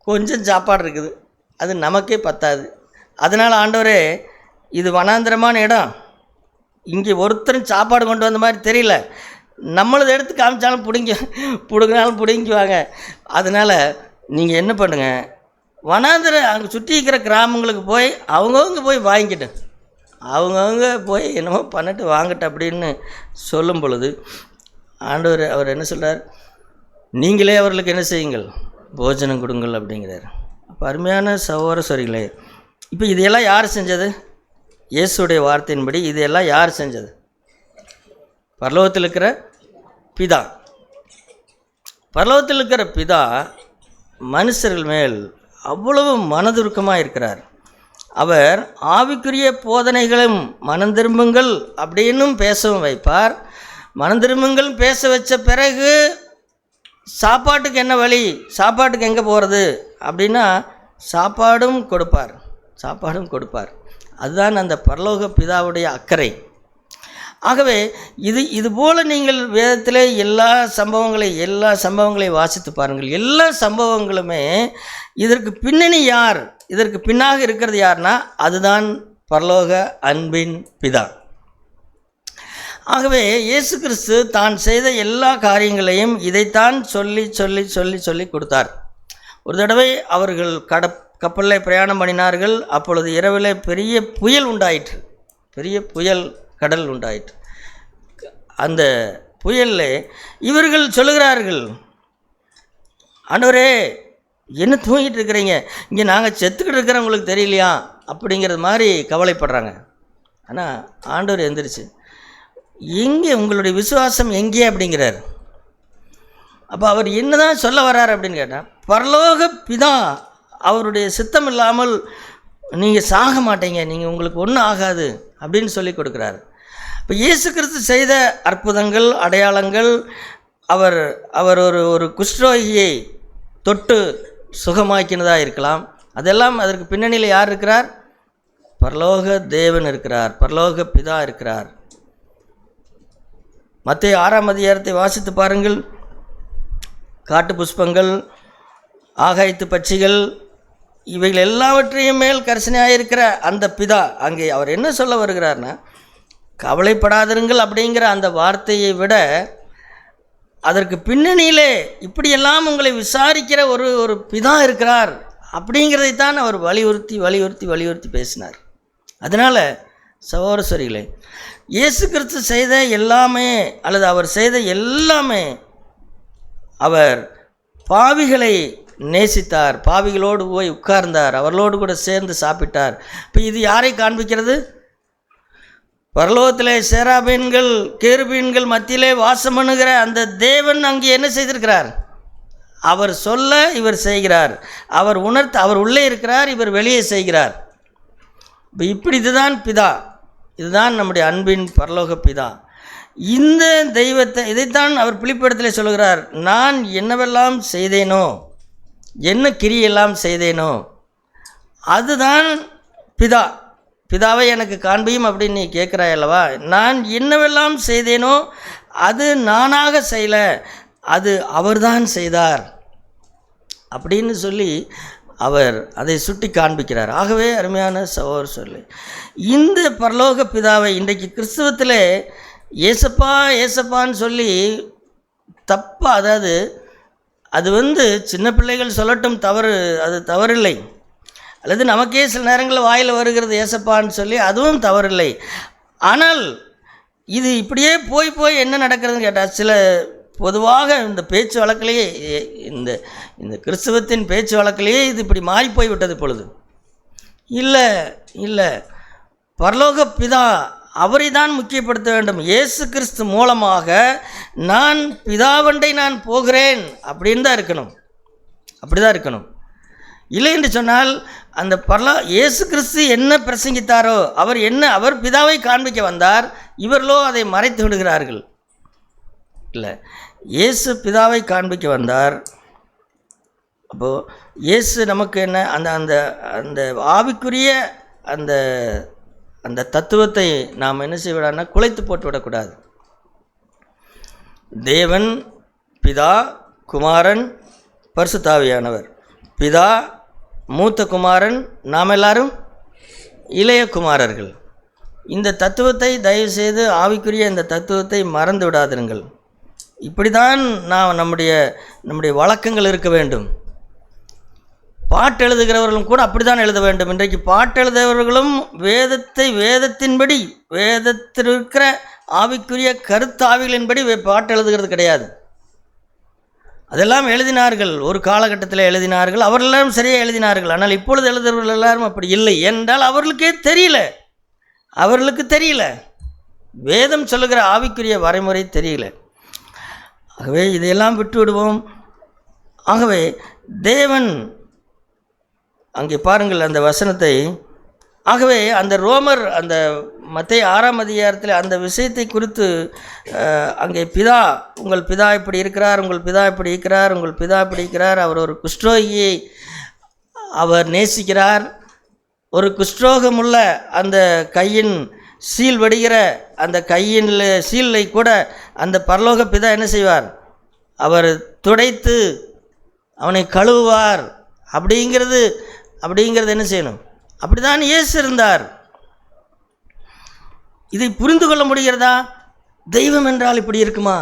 கொஞ்சம் சாப்பாடு இருக்குது, அது நமக்கே பத்தாது. அதனால் ஆண்டவரே இது வனாந்திரமான இடம், இங்கே ஒருத்தரும் சாப்பாடு கொண்டு வந்த மாதிரி தெரியல, நம்மளது எடுத்து காமிச்சாலும் பிடுங்கினாலும் பிடுங்கிக்குவாங்க. அதனால் நீங்கள் என்ன பண்ணுங்கள், வனாந்திரம் அங்கே சுற்றி இருக்கிற கிராமங்களுக்கு போய் அவங்கவுங்க போய் வாங்கிட்டு அவங்கவுங்க போய் என்னமோ பண்ணிட்டு வாங்கட்டு அப்படின்னு சொல்லும் பொழுது ஆண்டவர் அவர் என்ன சொல்கிறார், நீங்களே அவர்களுக்கு என்ன செய்யுங்கள், போஜனம் கொடுங்கள் அப்படிங்கிறார். அப்போ அருமையான சகோதரர்களே, இப்போ இதையெல்லாம் யார் செஞ்சது? இயேசுடைய வார்த்தையின்படி இதையெல்லாம் யார் செஞ்சது? பரலோகத்தில் இருக்கிற பிதா. பரலோகத்தில் இருக்கிற பிதா மனுஷர்கள் மேல் அவ்வளவு மனதுருக்கமாக இருக்கிறார். அவர் ஆவிக்குரிய போதனைகளும் மனம் திரும்புங்கள் அப்படின்னும் பேசவும் வைப்பார். மனம் திரும்புங்கள் பேச வச்ச பிறகு சாப்பாட்டுக்கு என்ன வழி, சாப்பாட்டுக்கு எங்கே போகிறது அப்படின்னா சாப்பாடும் கொடுப்பார். அதுதான் அந்த பரலோக பிதாவுடைய அக்கறை. ஆகவே இது போல் நீங்கள் வேதத்தில் எல்லா சம்பவங்களையும் வாசித்து பாருங்கள். எல்லா சம்பவங்களுமே இதற்கு பின்னணி யார், இதற்கு பின்னாக இருக்கிறது யார்னா அதுதான் பரலோக அன்பின் பிதா. ஆகவே இயேசு கிறிஸ்து தான் செய்த எல்லா காரியங்களையும் இதைத்தான் சொல்லி கொடுத்தார். ஒரு தடவை அவர்கள் கப்பலில் பிரயாணம் பண்ணினார்கள். அப்பொழுது இரவில் பெரிய புயல் கடல் உண்டாயிற்று. அந்த புயலில் இவர்கள் சொல்லுகிறார்கள், ஆண்டவரே என்ன தூங்கிட்டு இருக்கிறீங்க, இங்கே நாங்கள் செத்துக்கிட்டு இருக்கிறோம் உங்களுக்கு தெரியலையா அப்படிங்கிறது மாதிரி கவலைப்படுறாங்க. ஆனால் ஆண்டவர் எந்திரிச்சு, எங்கே உங்களுடைய விசுவாசம் எங்கே அப்படிங்கிறார். அப்போ அவர் என்ன தான் சொல்ல வர்றார் அப்படின்னு கேட்டால், பரலோக பிதா அவருடைய சித்தம் இல்லாமல் நீங்கள் சாக மாட்டீங்க, நீங்கள் உங்களுக்கு ஒன்றும் ஆகாது அப்படின்னு சொல்லி கொடுக்குறாரு. இப்போ இயேசு கிறிஸ்து செய்த அற்புதங்கள் அடையாளங்கள், அவர் ஒரு குஷ்டரோகியை தொட்டு சுகமாக்கினதாக இருக்கலாம். அதெல்லாம் அதற்கு பின்னணியில் யார் இருக்கிறார்? பரலோக தேவன் இருக்கிறார், பரலோக பிதா இருக்கிறார். மத்தேயு 6ஆம் அதிகாரத்தை வாசித்து பாருங்கள். காட்டு புஷ்பங்கள், ஆகாயத்து பட்சிகள், இவைகள் எல்லாவற்றையும் மேல் கரிசனையாக இருக்கிற அந்த பிதா அங்கே அவர் என்ன சொல்ல வருகிறார்னா, கவலைப்படாதிருங்கள் அப்படிங்கிற அந்த வார்த்தையை விட அதற்கு பின்னணியிலே இப்படியெல்லாம் உங்களை விசாரிக்கிற ஒரு பிதா இருக்கிறார் அப்படிங்கிறதைத்தான் அவர் வலியுறுத்தி பேசினார். அதனால் சகோதரர்களே, இயேசு கிறிஸ்து செய்த எல்லாமே அல்லது அவர் செய்த எல்லாமே, அவர் பாவிகளை நேசித்தார், பாவிகளோடு போய் உட்கார்ந்தார், அவர்களோடு கூட சேர்ந்து சாப்பிட்டார். இப்போ இது யாரை காண்பிக்கிறது? பரலோகத்திலே சேராபீன்கள் கேருபீன்கள் மத்தியிலே வாசம் பண்ணுகிற அந்த தேவன் அங்கே என்ன செய்திருக்கிறார்? அவர் சொல்ல இவர் செய்கிறார், அவர் உணர்த்த அவர் உள்ளே இருக்கிறார், இவர் வெளியே செய்கிறார். இப்படி இதுதான் பிதா, இதுதான் நம்முடைய அன்பின் பரலோக பிதா. இந்த தெய்வத்தை இதைத்தான் அவர் பிலிப்பிடத்தில் சொல்கிறார், நான் என்னவெல்லாம் செய்தேனோ, என்ன கிரியெல்லாம் செய்தேனோ அதுதான் பிதா. பிதாவை எனக்கு காண்பியும் அப்படின்னு நீ கேட்குறாய் அல்லவா? நான் என்னவெல்லாம் செய்தேனோ அது நானாக செய்யலை, அது அவர்தான் செய்தார் அப்படின்னு சொல்லி அவர் அதை சுட்டி காண்பிக்கிறார். ஆகவே அருமையான சகோதரர் சொல்லி, இந்த பரலோக பிதாவை இன்றைக்கு கிறிஸ்தவத்தில் ஏசப்பான்னு சொல்லி தப்பா, அதாவது அது சின்ன பிள்ளைகள் சொல்லட்டும், அது தவறில்லை. அல்லது நமக்கே சில நேரங்களில் வாயில் வருகிறது ஏசப்பான்னு சொல்லி, அதுவும் தவறில்லை. ஆனால் இது இப்படியே போய் என்ன நடக்கிறதுன்னு கேட்டால், சில பொதுவாக இந்த பேச்சு வழக்கிலேயே இந்த கிறிஸ்தவத்தின் பேச்சு வழக்கிலேயே இது இப்படி மாறி போய்விட்டது. பொழுது இல்லை பரலோக பிதா அவரை தான் முக்கியப்படுத்த வேண்டும். இயேசு கிறிஸ்து மூலமாக நான் பிதாவண்டை நான் போகிறேன் அப்படின்னு தான் இருக்கணும், அப்படி தான் இருக்கணும். இல்லை என்று சொன்னால் அந்த இயேசு கிறிஸ்து என்ன பிரசங்கித்தாரோ, அவர் பிதாவை காண்பிக்க வந்தார், இவர்களோ அதை மறைத்து விடுகிறார்கள். இல்லை, இயேசு பிதாவை காண்பிக்க வந்தார். அப்போது இயேசு நமக்கு என்ன அந்த ஆவிக்குரிய அந்த தத்துவத்தை நாம் என்ன செய்யக்கூடாதுன்னா குலைத்து போட்டு விடக்கூடாது. தேவன் பிதா, குமாரன், பரிசுத்த ஆவியானவர். பிதா மூத்த குமாரன், நாம் எல்லாரும் இளைய குமாரர்கள். இந்த தத்துவத்தை தயவுசெய்து, ஆவிக்குரிய இந்த தத்துவத்தை மறந்து விடாதிருங்கள். இப்படி தான் நாம் நம்முடைய வழக்கங்கள் இருக்க வேண்டும். பாட்டு எழுதுகிறவர்களும் கூட அப்படி தான் எழுத வேண்டும். இன்றைக்கு பாட்டு எழுதுகிறவர்களும் வேதத்தின்படி, வேதத்தில் இருக்கிற ஆவிக்குரிய கருத்தாவிகளின்படி பாட்டு எழுதுகிறது கிடையாது. அதெல்லாம் எழுதினார்கள், ஒரு காலகட்டத்தில் எழுதினார்கள், அவர்களெல்லாம் சரியாக எழுதினார்கள். ஆனால் இப்பொழுது எழுதுகிறவர்கள் எல்லாரும் அப்படி இல்லை. என்றால் அவர்களுக்கு தெரியல, வேதம் சொல்லுகிற ஆவிக்குரிய வரைமுறை தெரியல. ஆகவே இதையெல்லாம் விட்டு விடுவோம். ஆகவே தேவன் அங்கே பாருங்கள் அந்த வசனத்தை. ஆகவே அந்த ரோமர் அந்த மத்தேயு 6ஆம் அதிகாரத்தில் அந்த விஷயத்தை குறித்து அங்கே பிதா, உங்கள் பிதா இப்படி இருக்கிறார், உங்கள் பிதா இப்படி இருக்கிறார், உங்கள் பிதா இப்படி இருக்கிறார், அவர் ஒரு குஷ்டரோகியை அவர் நேசிக்கிறார், ஒரு குஷ்டரோகமுள்ள அந்த கையின் சீல் வடிகிற அந்த கையின் சீலை கூட அந்த பரலோக பிதா என்ன செய்வார், அவர் துடைத்து அவனை கழுவுவார். அப்படிங்கிறது என்ன செய்யணும்? அப்படிதான் இயேசு இருந்தார். இதை புரிந்து கொள்ள முடிகிறதா? தெய்வம் என்றால் இப்படி இருக்குமா,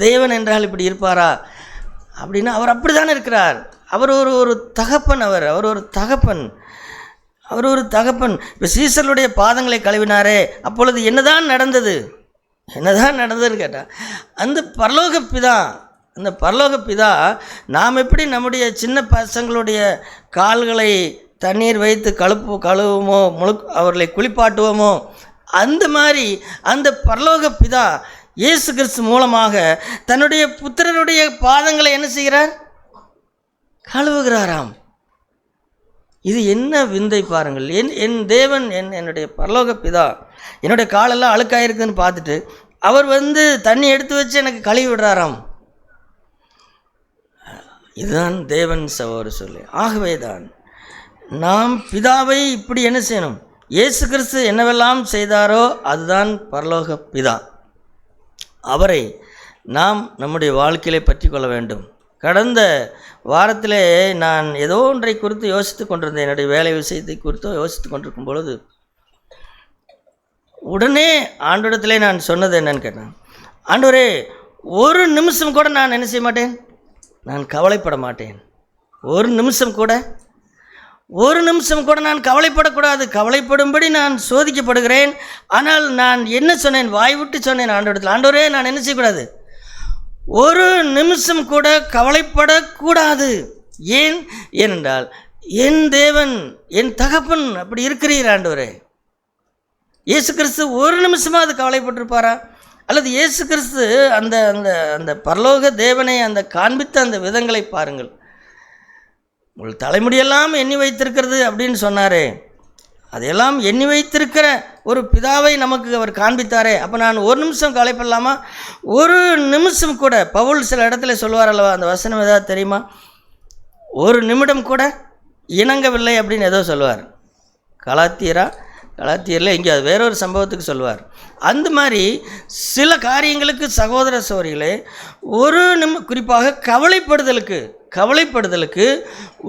தேவன் என்றால் இப்படி இருப்பாரா அப்படின்னா அவர் அப்படி தானே இருக்கிறார். அவர் ஒரு தகப்பன். அவர் ஒரு தகப்பன். இப்போ சீசருடைய பாதங்களை கழுவினாரே, அப்பொழுது என்னதான் நடந்ததுன்னு கேட்டால் அந்த பரலோக பிதா நாம் எப்படி நம்முடைய சின்ன பசங்களுடைய கால்களை தண்ணீர் வைத்து கழுவுமோ, அவர்களை குளிப்பாட்டுவோமோ, அந்த மாதிரி அந்த பரலோக பிதா இயேசு கிறிஸ்து மூலமாக தன்னுடைய புத்திரருடைய பாதங்களை என்ன செய்கிறார்? கழுவுகிறாராம். இது என்ன விந்தை பாருங்கள். என் தேவன், என்னுடைய பரலோக பிதா என்னுடைய காலெல்லாம் அழுக்காயிருக்குன்னு பார்த்துட்டு அவர் தண்ணி எடுத்து வச்சு எனக்கு கழுவி விடுறாராம். இதுதான் தேவன் சகோதர சொல்லி. ஆகவே தான் நாம் பிதாவை இப்படி என்ன செய்யணும்? இயேசு கிறிஸ்து என்னவெல்லாம் செய்தாரோ அதுதான் பரலோக பிதா. அவரை நாம் நம்முடைய வாழ்க்கையிலே பற்றி கொள்ள வேண்டும். கடந்த வாரத்திலே நான் ஏதோ ஒன்றை குறித்து யோசித்து கொண்டிருந்தேன். என்னுடைய வேலை விஷயத்தை குறித்து யோசித்து கொண்டிருக்கும் பொழுது உடனே ஆண்டவரிடத்திலே நான் சொன்னது என்னன்னு கேட்டேன். ஆண்டவரே, ஒரு நிமிஷம் கூட நான் என்ன செய்ய மாட்டேன், நான் கவலைப்பட மாட்டேன். ஒரு நிமிஷம் கூட நான் கவலைப்படக்கூடாது. கவலைப்படும்படி நான் சோதிக்கப்படுகிறேன். ஆனால் நான் என்ன சொன்னேன்? வாய் விட்டு சொன்னேன் ஆண்டவரிடத்தில், ஆண்டவரே, நான் என்ன செய்யக்கூடாது, ஒரு நிமிஷம் கூட கவலைப்படக்கூடாது. ஏனென்றால் என் தேவன், என் தகப்பன் அப்படி இருக்கிறீர் ஆண்டவரே. இயேசு கிறிஸ்து ஒரு நிமிஷமாக அது கவலைப்பட்டிருப்பாரா? அல்லது இயேசு கிறிஸ்து அந்த அந்த அந்த பரலோக தேவனை அந்த காண்பித்த அந்த விதங்களை பாருங்கள். உங்கள் தலைமுடியெல்லாம் எண்ணி வைத்திருக்கிறது அப்படின்னு சொன்னாரே, அதையெல்லாம் எண்ணி வைத்திருக்கிற ஒரு பிதாவை நமக்கு அவர் காண்பித்தாரே. அப்போ நான் ஒரு நிமிஷம் கவலைப்படலாமா? ஒரு நிமிஷம் கூட. பவுல் சில இடத்துல சொல்லுவார் அல்லவா, அந்த வசனம் ஏதாவது தெரியுமா? ஒரு நிமிடம் கூட இணங்கவில்லை அப்படின்னு ஏதோ சொல்லுவார். கலாத்தியரில் எங்கே அது வேறொரு சம்பவத்துக்கு சொல்லுவார். அந்த மாதிரி சில காரியங்களுக்கு சகோதர சகோதரிகளே, குறிப்பாக கவலைப்படுதலுக்கு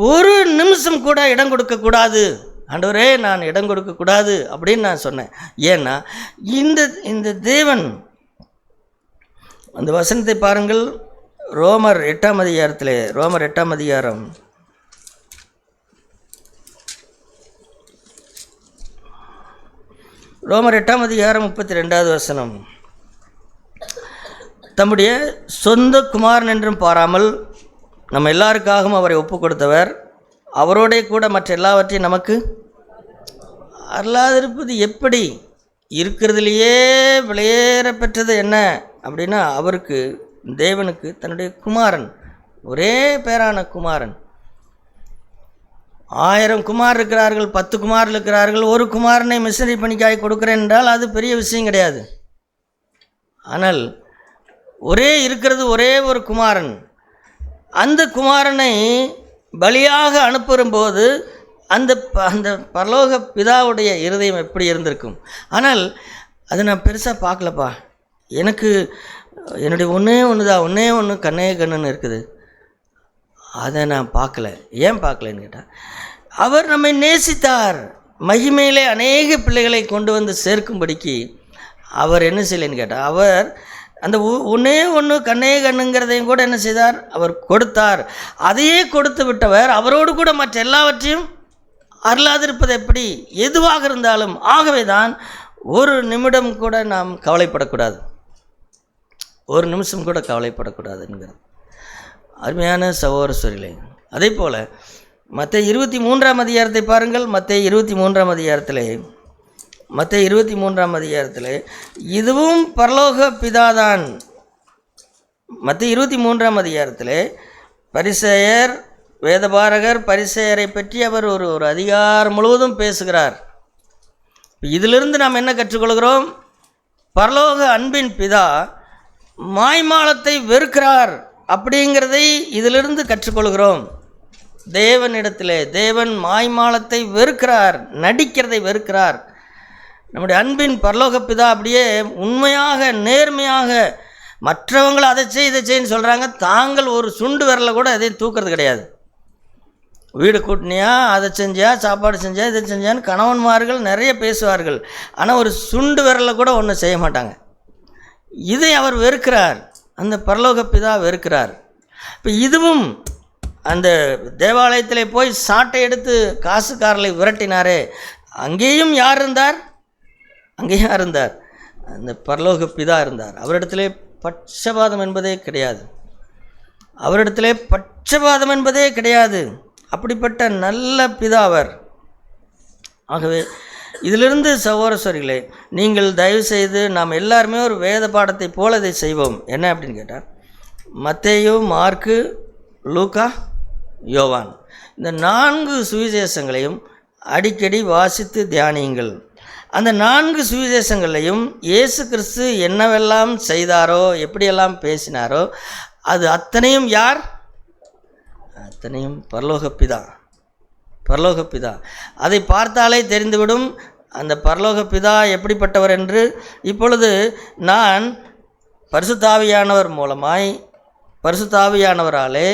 ஒரு நிமிஷம் கூட இடம் கொடுக்கக்கூடாது. ஆண்டவரே, நான் இடம் கொடுக்கக்கூடாது அப்படின்னு நான் சொன்னேன். ஏன்னா இந்த தேவன், அந்த வசனத்தை பாருங்கள். ரோமர் 8ஆம் அதிகாரம் ரோமர் 8ஆம் அதிகாரம் 32வது வசனம். தம்முடைய சொந்த குமாரன் என்றும் பாராமல் நம்ம எல்லாருக்காகவும் அவரை ஒப்பு கொடுத்தவர், அவரோட கூட மற்ற எல்லாவற்றையும் நமக்கு அருளாதிருப்பது எப்படி? இருக்கிறதுலையே விளையேற பெற்றது என்ன அப்படின்னா, அவருக்கு, தேவனுக்கு தன்னுடைய குமாரன், ஒரே பேரான குமாரன். 1000 குமார் இருக்கிறார்கள், 10 குமார் இருக்கிறார்கள். ஒரு குமாரனை மிஷனரி பணிக்காய் கொடுக்குறேன் என்றால் அது பெரிய விஷயம் கிடையாது. ஆனால் இருக்கிறது ஒரே ஒரு குமாரன். அந்த குமாரனை பலியாக அனுப்பும்போது அந்த பரலோக பிதாவுடைய இருதயம் எப்படி இருந்திருக்கும். ஆனால் அதை நான் பெருசாக பார்க்கலப்பா. எனக்கு என்னுடைய ஒன்றே ஒன்று கண்ணுன்னு இருக்குது. அதை நான் பார்க்கல. ஏன் பார்க்கலன்னு கேட்டால், அவர் நம்மை நேசித்தார். மகிமையிலே அநேக பிள்ளைகளை கொண்டு வந்து சேர்க்கும்படிக்கு அவர் என்ன செய்யலைன்னு கேட்டால், அவர் அந்த ஒன்று கண்ணுங்கிறதையும் கூட என்ன செய்தார், அவர் கொடுத்தார். அதையே கொடுத்து விட்டவர் அவரோடு கூட மற்ற எல்லாவற்றையும் அருளாதிருப்பது எப்படி? எதுவாக இருந்தாலும். ஆகவே தான் ஒரு நிமிடம் கூட நாம் கவலைப்படக்கூடாது, ஒரு நிமிஷம் கூட கவலைப்படக்கூடாதுங்கிறது. அருமையான சகோதர சகோதரிகளே, அதே போல் மத்தேயு 23ஆம் அதிகாரத்தை பாருங்கள். மத்தேயு 23ஆம் அதிகாரத்தில் இதுவும் பரலோக பிதாதான். மத்தேயு 23ஆம் அதிகாரத்தில் பரிசேயர், வேதபாரகர் பரிசேயரை பற்றி அவர் ஒரு அதிகாரம் முழுவதும் பேசுகிறார். இதிலிருந்து நாம் என்ன கற்றுக்கொள்கிறோம்? பரலோக அன்பின் பிதா மாய்மாலத்தை வெறுக்கிறார் அப்படிங்கிறதை இதிலிருந்து கற்றுக்கொள்கிறோம். தேவனிடத்திலே தேவன் மாய்மாலத்தை வெறுக்கிறார், நடிக்கிறதை வெறுக்கிறார். நம்முடைய அன்பின் பரலோக பிதா அப்படியே உண்மையாக நேர்மையாக மற்றவங்களை அதை செய் இதை செய்ன்னு சொல்கிறாங்க, தாங்கள் ஒரு சுண்டு விரலை கூட எதையும் தூக்கிறது கிடையாது. வீடு கூட்டினியா, அதை செஞ்சியா, சாப்பாடு செஞ்சியா, இதை செஞ்சான்னு கணவன்மார்கள் நிறைய பேசுவார்கள். ஆனால் ஒரு சுண்டு விரலை கூட ஒன்றும் செய்ய மாட்டாங்க. இதை அவர் வெறுக்கிறார், அந்த பரலோக பிதா வெறுக்கிறார். இப்போ இதுவும் அந்த தேவாலயத்தில் போய் சாட்டை எடுத்து காசுக்காரர்களை விரட்டினாரே, அங்கேயும் யார் இருந்தார்? அங்கேயும் யார் இருந்தார்? அந்த பரலோக பிதா இருந்தார். அவரிடத்திலே பட்சபாதம் என்பதே கிடையாது. அவரிடத்திலே பட்சபாதம் என்பதே கிடையாது. அப்படிப்பட்ட நல்ல பிதா அவர். ஆகவே இதிலிருந்து சகோதரர்களே, நீங்கள் தயவு செய்து நாம் எல்லாருமே ஒரு வேத பாடத்தை போல இதை செய்வோம். என்ன அப்படின்னு கேட்டால், மத்தேயு, மார்க்கு, லூக்கா, யோவான், இந்த 4 சுவிசேஷங்களையும் அடிக்கடி வாசித்து தியானியுங்கள். அந்த 4 சுவிசேஷங்களையும் இயேசு கிறிஸ்து என்னவெல்லாம் செய்தாரோ, எப்படியெல்லாம் பேசினாரோ, அது அத்தனையும் யார்? அத்தனையும் பரலோகப்பிதா. பரலோகப்பிதா அதை பார்த்தாலே தெரிந்துவிடும் அந்த பரலோகப்பிதா எப்படிப்பட்டவர் என்று. இப்பொழுது நான் பரிசுத்தாவியானவர் மூலமாய், பரிசுத்தாவியானவராலே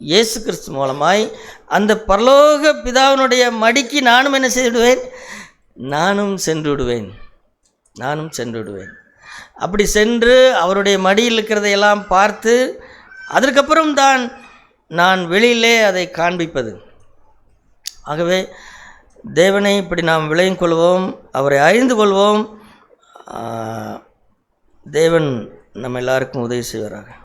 இயேசு கிறிஸ்து மூலமாய் அந்த பரலோக பிதாவினுடைய மடிக்கு நானும் என்ன செய்துவிடுவேன்? நானும் சென்று விடுவேன். நானும் சென்று விடுவேன். அப்படி சென்று அவருடைய மடியில் இருக்கிறதையெல்லாம் பார்த்து அதற்கப்புறம் தான் நான் வெளியிலே அதை காண்பிப்பது. ஆகவே தேவனை இப்படி நாம் விளங்கிக் கொள்வோம், அவரை அறிந்து கொள்வோம். தேவன் நம்ம எல்லாருக்கும் உதவி செய்வாராக.